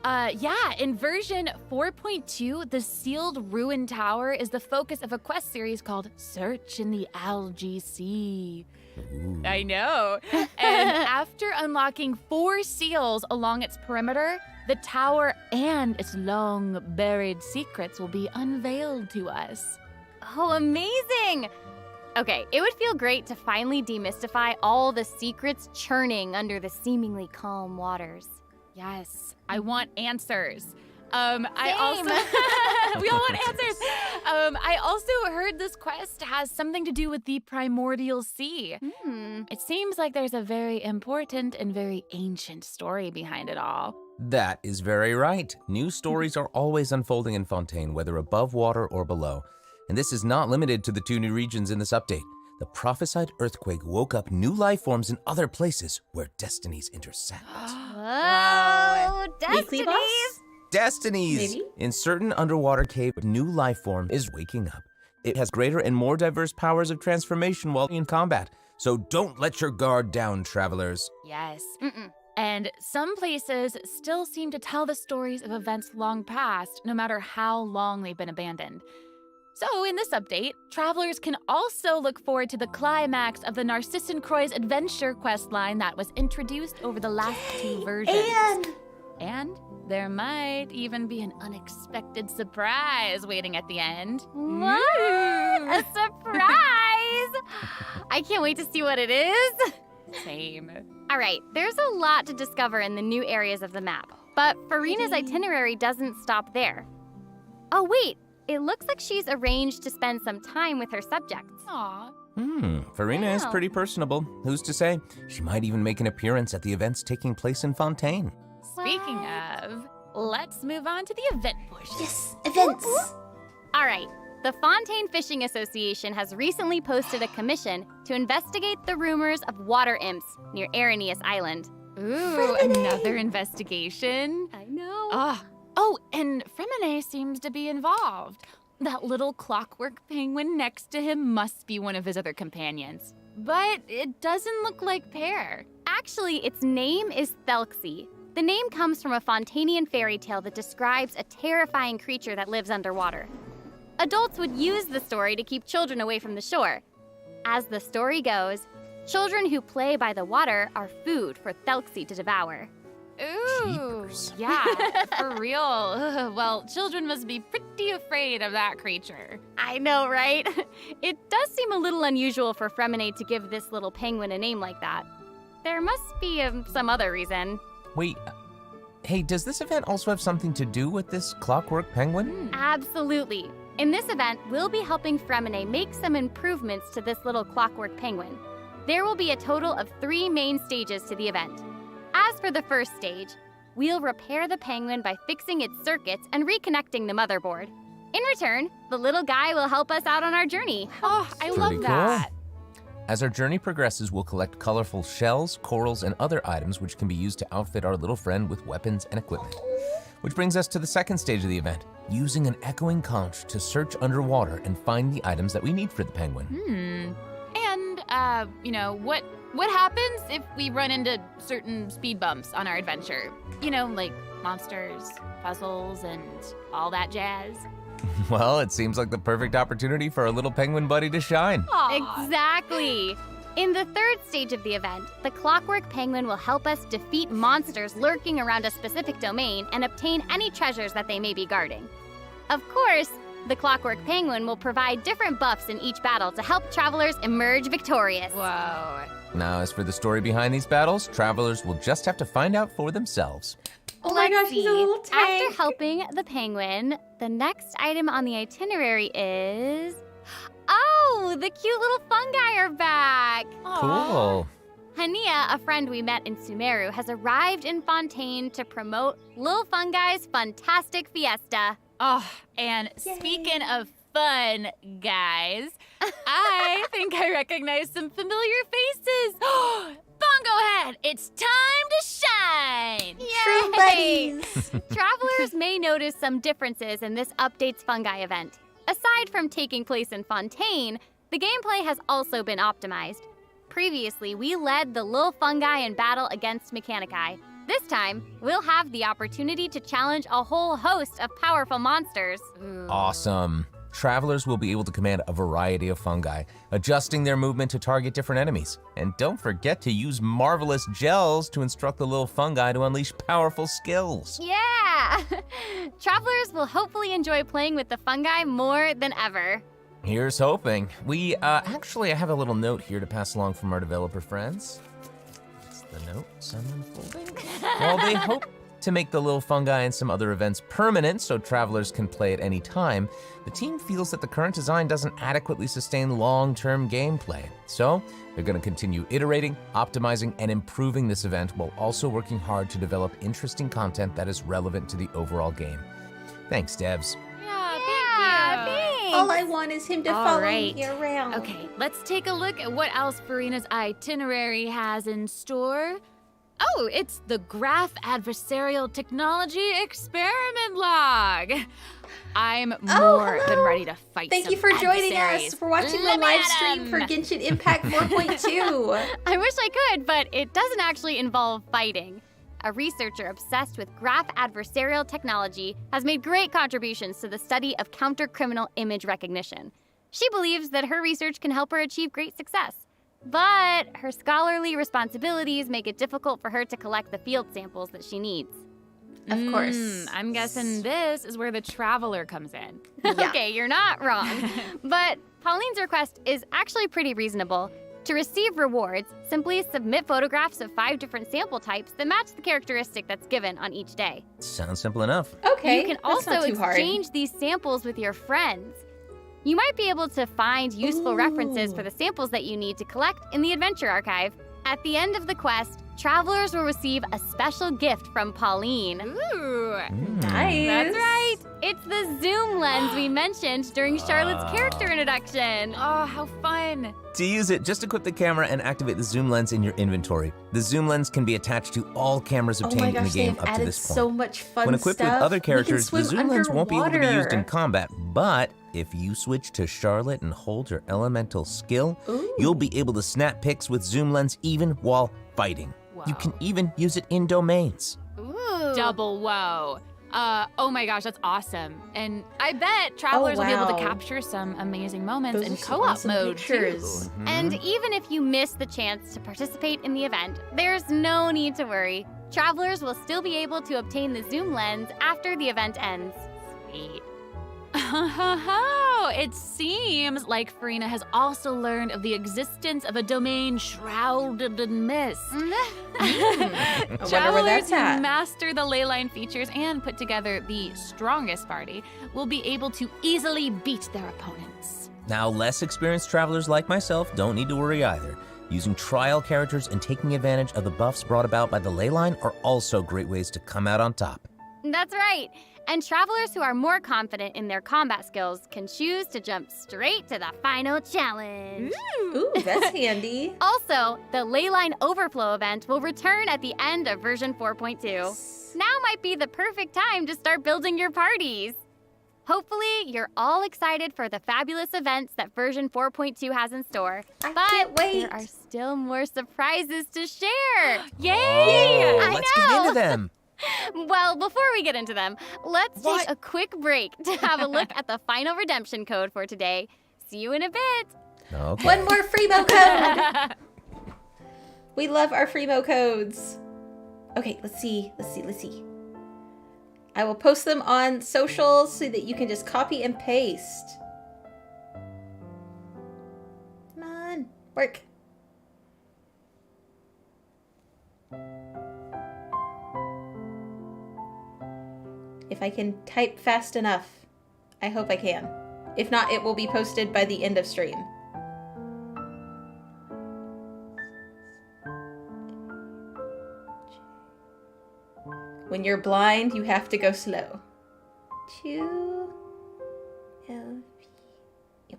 Yeah, in version 4.2, the sealed ruin tower is the focus of a quest series called Search in the Algae Sea. I know. And after unlocking 4 seals along its perimeter, the tower and its long buried secrets will be unveiled to us. Oh, amazing! Okay, it would feel great to finally demystify all the secrets churning under the seemingly calm waters. Yes, I want answers. I also Same. we all want answers. I also heard this quest has something to do with the primordial sea. It seems like there's a very important and very ancient story behind it all. That is very right. New stories are always unfolding in Fontaine, whether above water or below. And this is not limited to the 2 new regions in this update. The prophesied earthquake woke up new life forms in other places where destinies intersect. Whoa, Weekly boss? destinies! Destinies! Maybe? In certain underwater cave, a new life form is waking up. It has greater and more diverse powers of transformation while in combat. So don't let your guard down, travelers. Yes. And some places still seem to tell the stories of events long past, no matter how long they've been abandoned. So in this update, travelers can also look forward to the climax of the Narcissan Croix's adventure quest line that was introduced over the last 2 versions. And And there might even be an unexpected surprise waiting at the end. What? A surprise! I can't wait to see what it is. Same. All right, there's a lot to discover in the new areas of the map, but Farina's itinerary doesn't stop there. Oh, wait, it looks like she's arranged to spend some time with her subjects. Aw. Farina is Wow. pretty personable. Who's to say? She might even make an appearance at the events taking place in Fontaine. Speaking of, let's move on to the event portion. Yes, events. All right, the Fontaine Fishing Association has recently posted a commission to investigate the rumors of water imps near Aranius Island. Ooh, another investigation. I know. Oh, and Fremine seems to be involved. That little clockwork penguin next to him must be one of his other companions. But it doesn't look like Pear. Actually, its name is Thelxie. The name comes from a Fontanian fairy tale that describes a terrifying creature that lives underwater. Adults would use the story to keep children away from the shore. As the story goes, children who play by the water are food for Thelxie to devour. Ooh, Jeepers. yeah, for real. Ugh, well, children must be pretty afraid of that creature. I know, right? It does seem a little unusual for Fremine to give this little penguin a name like that. There must be some other reason. Wait, hey, does this event also have something to do with this clockwork penguin? Absolutely. In this event, we'll be helping Fremine make some improvements to this little clockwork penguin. There will be a total of 3 main stages to the event. As for the first stage, we'll repair the penguin by fixing its circuits and reconnecting the motherboard. In return, the little guy will help us out on our journey. Oh, I Pretty love cool. that. As our journey progresses, we'll collect colorful shells, corals, and other items which can be used to outfit our little friend with weapons and equipment. Which brings us to the second stage of the event, using an echoing conch to search underwater and find the items that we need for the penguin. And, what happens if we run into certain speed bumps on our adventure? You know, like monsters, puzzles, and all that jazz. Well, it seems like the perfect opportunity for our little penguin buddy to shine. Aw. Exactly. In the third stage of the event, the clockwork penguin will help us defeat monsters lurking around a specific domain and obtain any treasures that they may be guarding. Of course, the clockwork penguin will provide different buffs in each battle to help travelers emerge victorious. Whoa. Now, as for the story behind these battles, travelers will just have to find out for themselves. Oh my gosh, he's a little tank. After helping the penguin, the next item on the itinerary is... Oh, the cute little fungi are back! Cool. Hania, a friend we met in Sumeru, has arrived in Fontaine to promote Lil Fungi's Fantastic Fiesta. Oh, and speaking of fun, guys, I think I recognize some familiar faces. Bongo Head, it's time to shine! True buddies. Travelers may notice some differences in this update's fungi event. Aside from taking place in Fontaine, the gameplay has also been optimized. Previously, we led the Lil Fungi in battle against Mechanici. This time, we'll have the opportunity to challenge a whole host of powerful monsters. Awesome. Travelers will be able to command a variety of fungi, adjusting their movement to target different enemies. And don't forget to use marvelous gels to instruct the little fungi to unleash powerful skills. Yeah! Travelers will hopefully enjoy playing with the fungi more than ever. Here's hoping. I have a little note here to pass along from our developer friends. It's the note, someone folding. While they hope to make the little fungi and some other events permanent so travelers can play at any time, the team feels that the current design doesn't adequately sustain long-term gameplay. So they're going to continue iterating, optimizing, and improving this event while also working hard to develop interesting content that is relevant to the overall game. Thanks, devs. Yeah, Thanks. All I want is him to All follow right. me around. Okay, let's take a look at what else Farina's itinerary has in store. Oh, it's the Graph Adversarial Technology Experiment Log. I'm more than ready to fight Thank some you for joining adversaries. us, for watching the Let me live at stream 'em. for Genshin Impact 4.2. I wish I could, but it doesn't actually involve fighting. A researcher obsessed with graph adversarial technology has made great contributions to the study of counter-criminal image recognition. She believes that her research can help her achieve great success. But her scholarly responsibilities make it difficult for her to collect the field samples that she needs. Of course. I'm guessing this is where the traveler comes in. Yeah. Okay, you're not wrong. But Pauline's request is actually pretty reasonable. To receive rewards, simply submit photographs of 5 different sample types that match the characteristic that's given on each day. Sounds simple enough. Okay. You can that's also not too hard. exchange these samples with your friends. You might be able to find useful references for the samples that you need to collect in the Adventure Archive. At the end of the quest, travelers will receive a special gift from Pauline. Ooh. Nice. That's right. It's the zoom lens we mentioned during Charlotte's character introduction. Oh, how fun. To use it, just equip the camera and activate the zoom lens in your inventory. The zoom lens can be attached to all cameras Oh obtained my in the gosh, game they've up to added this point. so much fun When equipped with stuff. other We can characters, the swim zoom lens won't be able to be used in underwater. combat, but if you switch to Charlotte and hold your elemental skill, you'll be able to snap pics with zoom lens even while fighting. You can even use it in domains. Ooh. Double whoa. Oh my gosh, that's awesome. And I bet travelers will be able to wow. capture some amazing moments Those in are some co-op awesome mode pictures. too. And even if you miss the chance to participate in the event, there's no need to worry. Travelers will still be able to obtain the zoom lens after the event ends. Sweet. It seems like Farina has also learned of the existence of a domain shrouded in mist. I wonder where Travelers that's who at. master the leyline features and put together the strongest party will be able to easily beat their opponents. Now, less experienced travelers like myself don't need to worry either. Using trial characters and taking advantage of the buffs brought about by the leyline are also great ways to come out on top. That's right. And travelers who are more confident in their combat skills can choose to jump straight to the final challenge. Ooh, that's handy. Also, the Leyline Overflow event will return at the end of version 4.2. Now might be the perfect time to start building your parties. Hopefully, you're all excited for the fabulous events that version 4.2 has in store. I But can't wait. there are still more surprises to share. Yay! Oh, I let's get know. into them. Well, before we get into them, let's take a quick break to have a look at the final redemption code for today. See you in a bit. Okay. One more Freemo code. We love our Freemo codes. Okay, let's see. I will post them on socials so that you can just copy and paste. Come on, work. If I can type fast enough. I hope I can. If not, it will be posted by the end of stream. When you're blind, you have to go slow. 2 L P.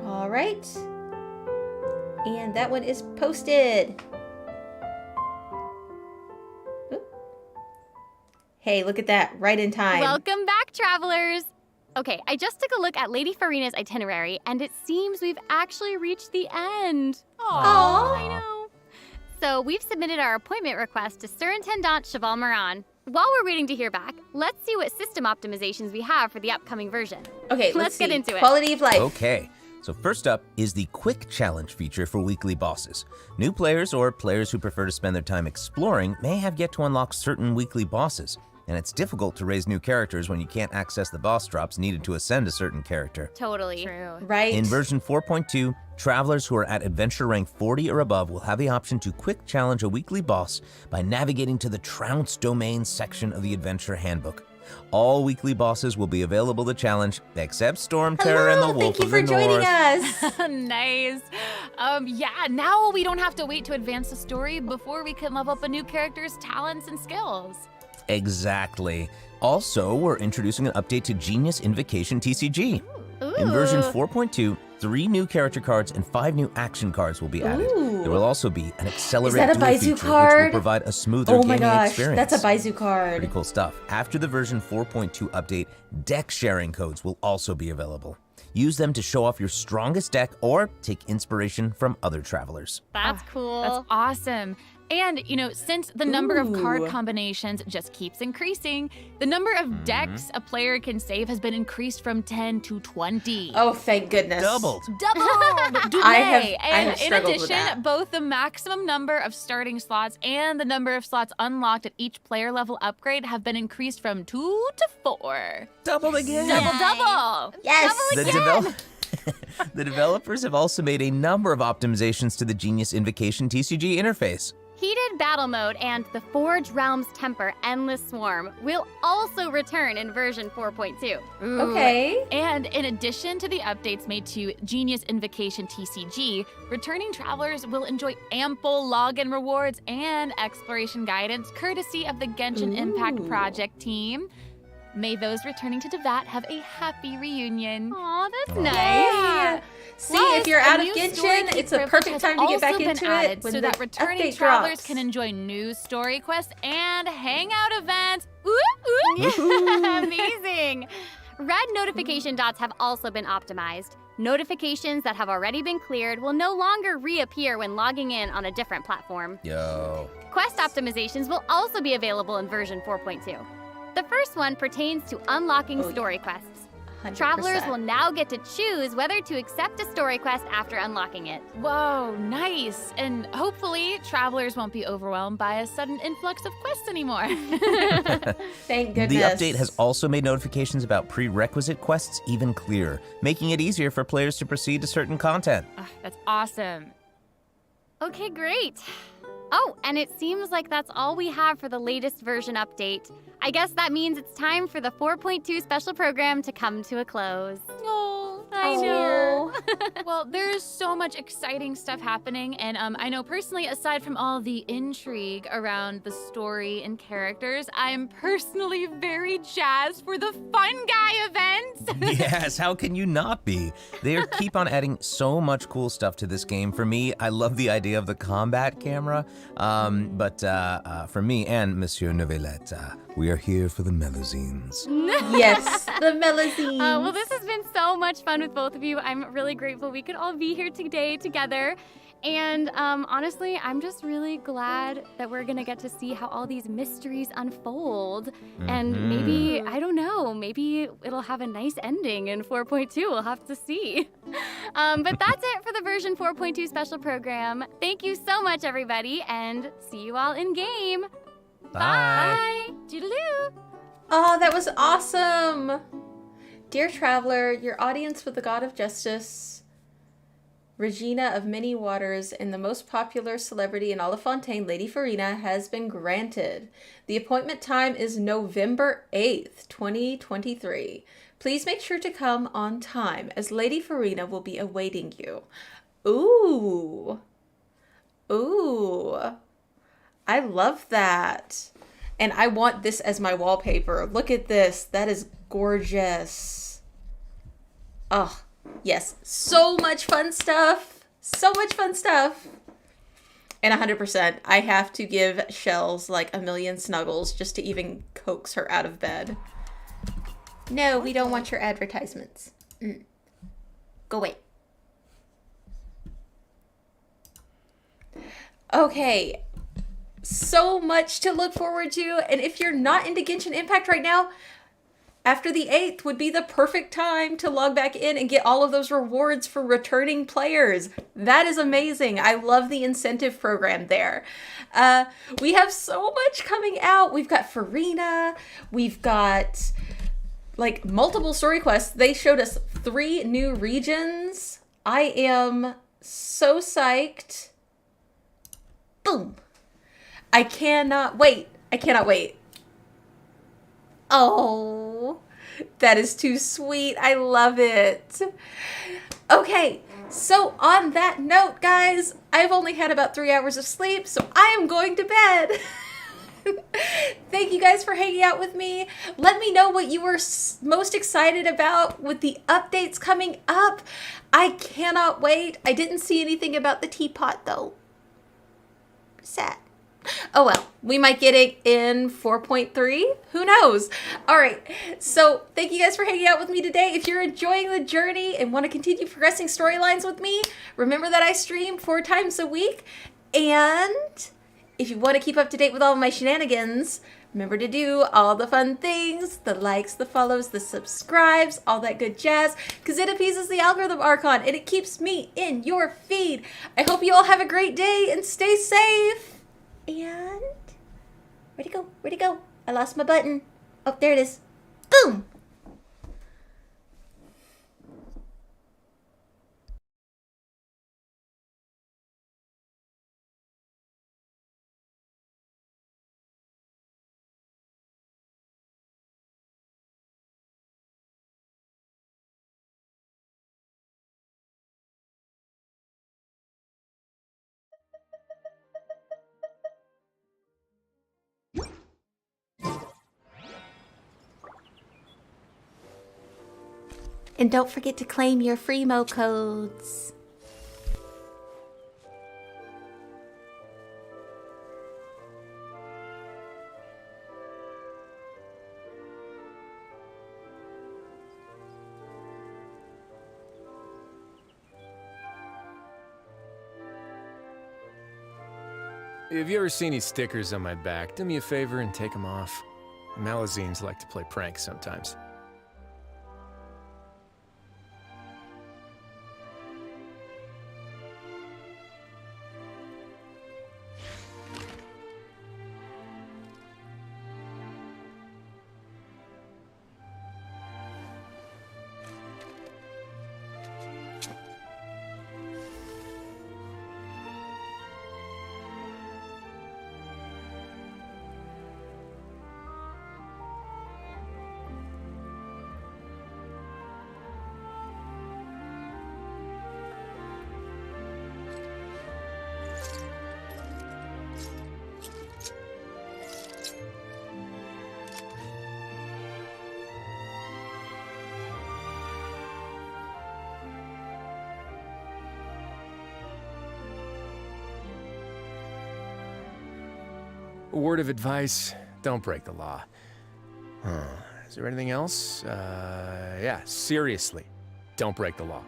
All right. And that one is posted. Oop. Hey, look at that. Right in time. Welcome back, travelers. Okay, I just took a look at Lady Farina's itinerary, and it seems we've actually reached the end. Aw. I know. So we've submitted our appointment request to Surintendant Cheval Moran. While we're waiting to hear back, let's see what system optimizations we have for the upcoming version. Okay, let's get see. into it. Quality of life. Okay, so first up is the Quick Challenge feature for weekly bosses. New players or players who prefer to spend their time exploring may have yet to unlock certain weekly bosses, and it's difficult to raise new characters when you can't access the boss drops needed to ascend a certain character. Totally. True. Right. In version 4.2, travelers who are at adventure rank 40 or above will have the option to quick challenge a weekly boss by navigating to the Trounce Domain section of the Adventure Handbook. All weekly bosses will be available to challenge, except Storm Terror and the Hello, Wolf thank you of for the joining North. us. Nice. Yeah, now we don't have to wait to advance the story before we can level up a new character's talents and skills. Exactly. Also, we're introducing an update to Genius Invocation TCG. In version 4.2, 3 new character cards and 5 new action cards will be added. Ooh. There will also be an accelerated Is that a duel Baizu feature, which card? will provide a smoother Oh my gaming gosh, experience. that's a Baizu card. Pretty cool stuff. After the version 4.2 update, deck sharing codes will also be available. Use them to show off your strongest deck or take inspiration from other travelers. That's cool. That's awesome. And, since the number of card combinations just keeps increasing, the number of decks a player can save has been increased from 10 to 20. Oh, thank goodness. Doubled. I have In struggled with addition, that. both the maximum number of starting slots and the number of slots unlocked at each player level upgrade have been increased from 2 to 4. Doubled again. Double. Yes. The developers have also made a number of optimizations to the Genius Invocation TCG interface. Heated Battle Mode and the Forge Realms Temper Endless Swarm will also return in version 4.2. Okay. And in addition to the updates made to Genius Invocation TCG, returning travelers will enjoy ample login rewards and exploration guidance courtesy of the Genshin Impact Project team. May those returning to Devat have a happy reunion. Aw, that's nice. Yeah. See, Plus, if you're a out of new Genshin, story key it's a privilege perfect has time to get back also been into added it when so the that returning update travelers drops. can enjoy new story quests and hangout events. Amazing. Red notification dots have also been optimized. Notifications that have already been cleared will no longer reappear when logging in on a different platform. Yo. Quest optimizations will also be available in version 4.2. The first one pertains to unlocking story quests. 100%. Travelers will now get to choose whether to accept a story quest after unlocking it. Whoa, nice. And hopefully, travelers won't be overwhelmed by a sudden influx of quests anymore. Thank goodness. The update has also made notifications about prerequisite quests even clearer, making it easier for players to proceed to certain content. That's awesome. Okay, great. Oh, and it seems like that's all we have for the latest version update. I guess that means it's time for the 4.2 special program to come to a close. Oh, I know. Well, there's so much exciting stuff happening, and I know personally, aside from all the intrigue around the story and characters, I'm personally very jazzed for the Fun Guy events. Yes, how can you not be? They keep on adding so much cool stuff to this game. For me, I love the idea of the combat camera, but for me and Monsieur Novelette, we are here for the melazines. Yes, the melazines. Well, this has been so much fun with both of you. I'm really grateful we could all be here today together. And honestly, I'm just really glad that we're going to get to see how all these mysteries unfold. And maybe, I don't know, maybe it'll have a nice ending in 4.2. We'll have to see. But that's it for the version 4.2 special program. Thank you so much, everybody, and see you all in game. Bye. Toodaloo. Oh, that was awesome. Dear traveler, your audience with the God of Justice, Regina of many waters, and the most popular celebrity in all of Fontaine, Lady Farina, has been granted. The appointment time is November 8th, 2023. Please make sure to come on time, as Lady Farina will be awaiting you. Ooh. Ooh. I love that. And I want this as my wallpaper. Look at this. That is gorgeous. Oh, yes. So much fun stuff. So much fun stuff. And 100%, I have to give Shells like a million snuggles just to even coax her out of bed. No, we don't want your advertisements. Go away. Okay. So much to look forward to. And if you're not into Genshin Impact right now, after the 8th would be the perfect time to log back in and get all of those rewards for returning players. That is amazing. I love the incentive program there. We have so much coming out. We've got Farina. We've got like multiple story quests. They showed us 3 new regions. I am so psyched. Boom. I cannot wait. I cannot wait. Oh, that is too sweet. I love it. Okay, so on that note, guys, I've only had about 3 hours of sleep, so I am going to bed. Thank you guys for hanging out with me. Let me know what you were most excited about with the updates coming up. I cannot wait. I didn't see anything about the teapot, though. Sad. Oh well, we might get it in 4.3. Who knows? All right. So thank you guys for hanging out with me today. If you're enjoying the journey and want to continue progressing storylines with me, remember that I stream 4 times a week. And If you want to keep up to date with all of my shenanigans, remember to do all the fun things, the likes, the follows, the subscribes, all that good jazz, because it appeases the algorithm, Archon, and it keeps me in your feed. I hope you all have a great day and stay safe. And where'd it go? Where'd it go? I lost my button. Oh, there it is. Boom! And don't forget to claim your Freemo codes. If you ever see any stickers on my back, do me a favor and take them off. Malazines like to play pranks sometimes. A word of advice, don't break the law. Is there anything else? Yeah, seriously, don't break the law.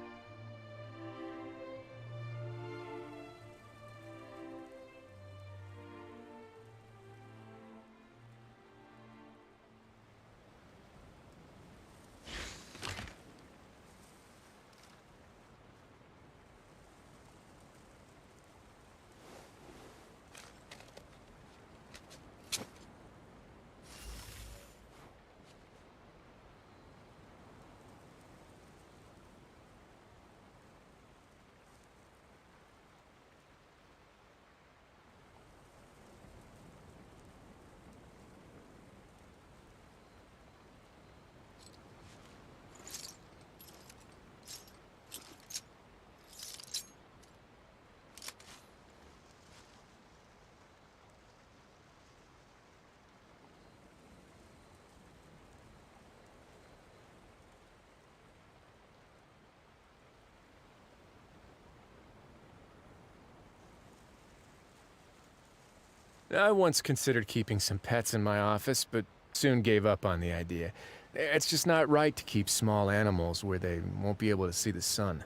I once considered keeping some pets in my office, but soon gave up on the idea. It's just not right to keep small animals where they won't be able to see the sun.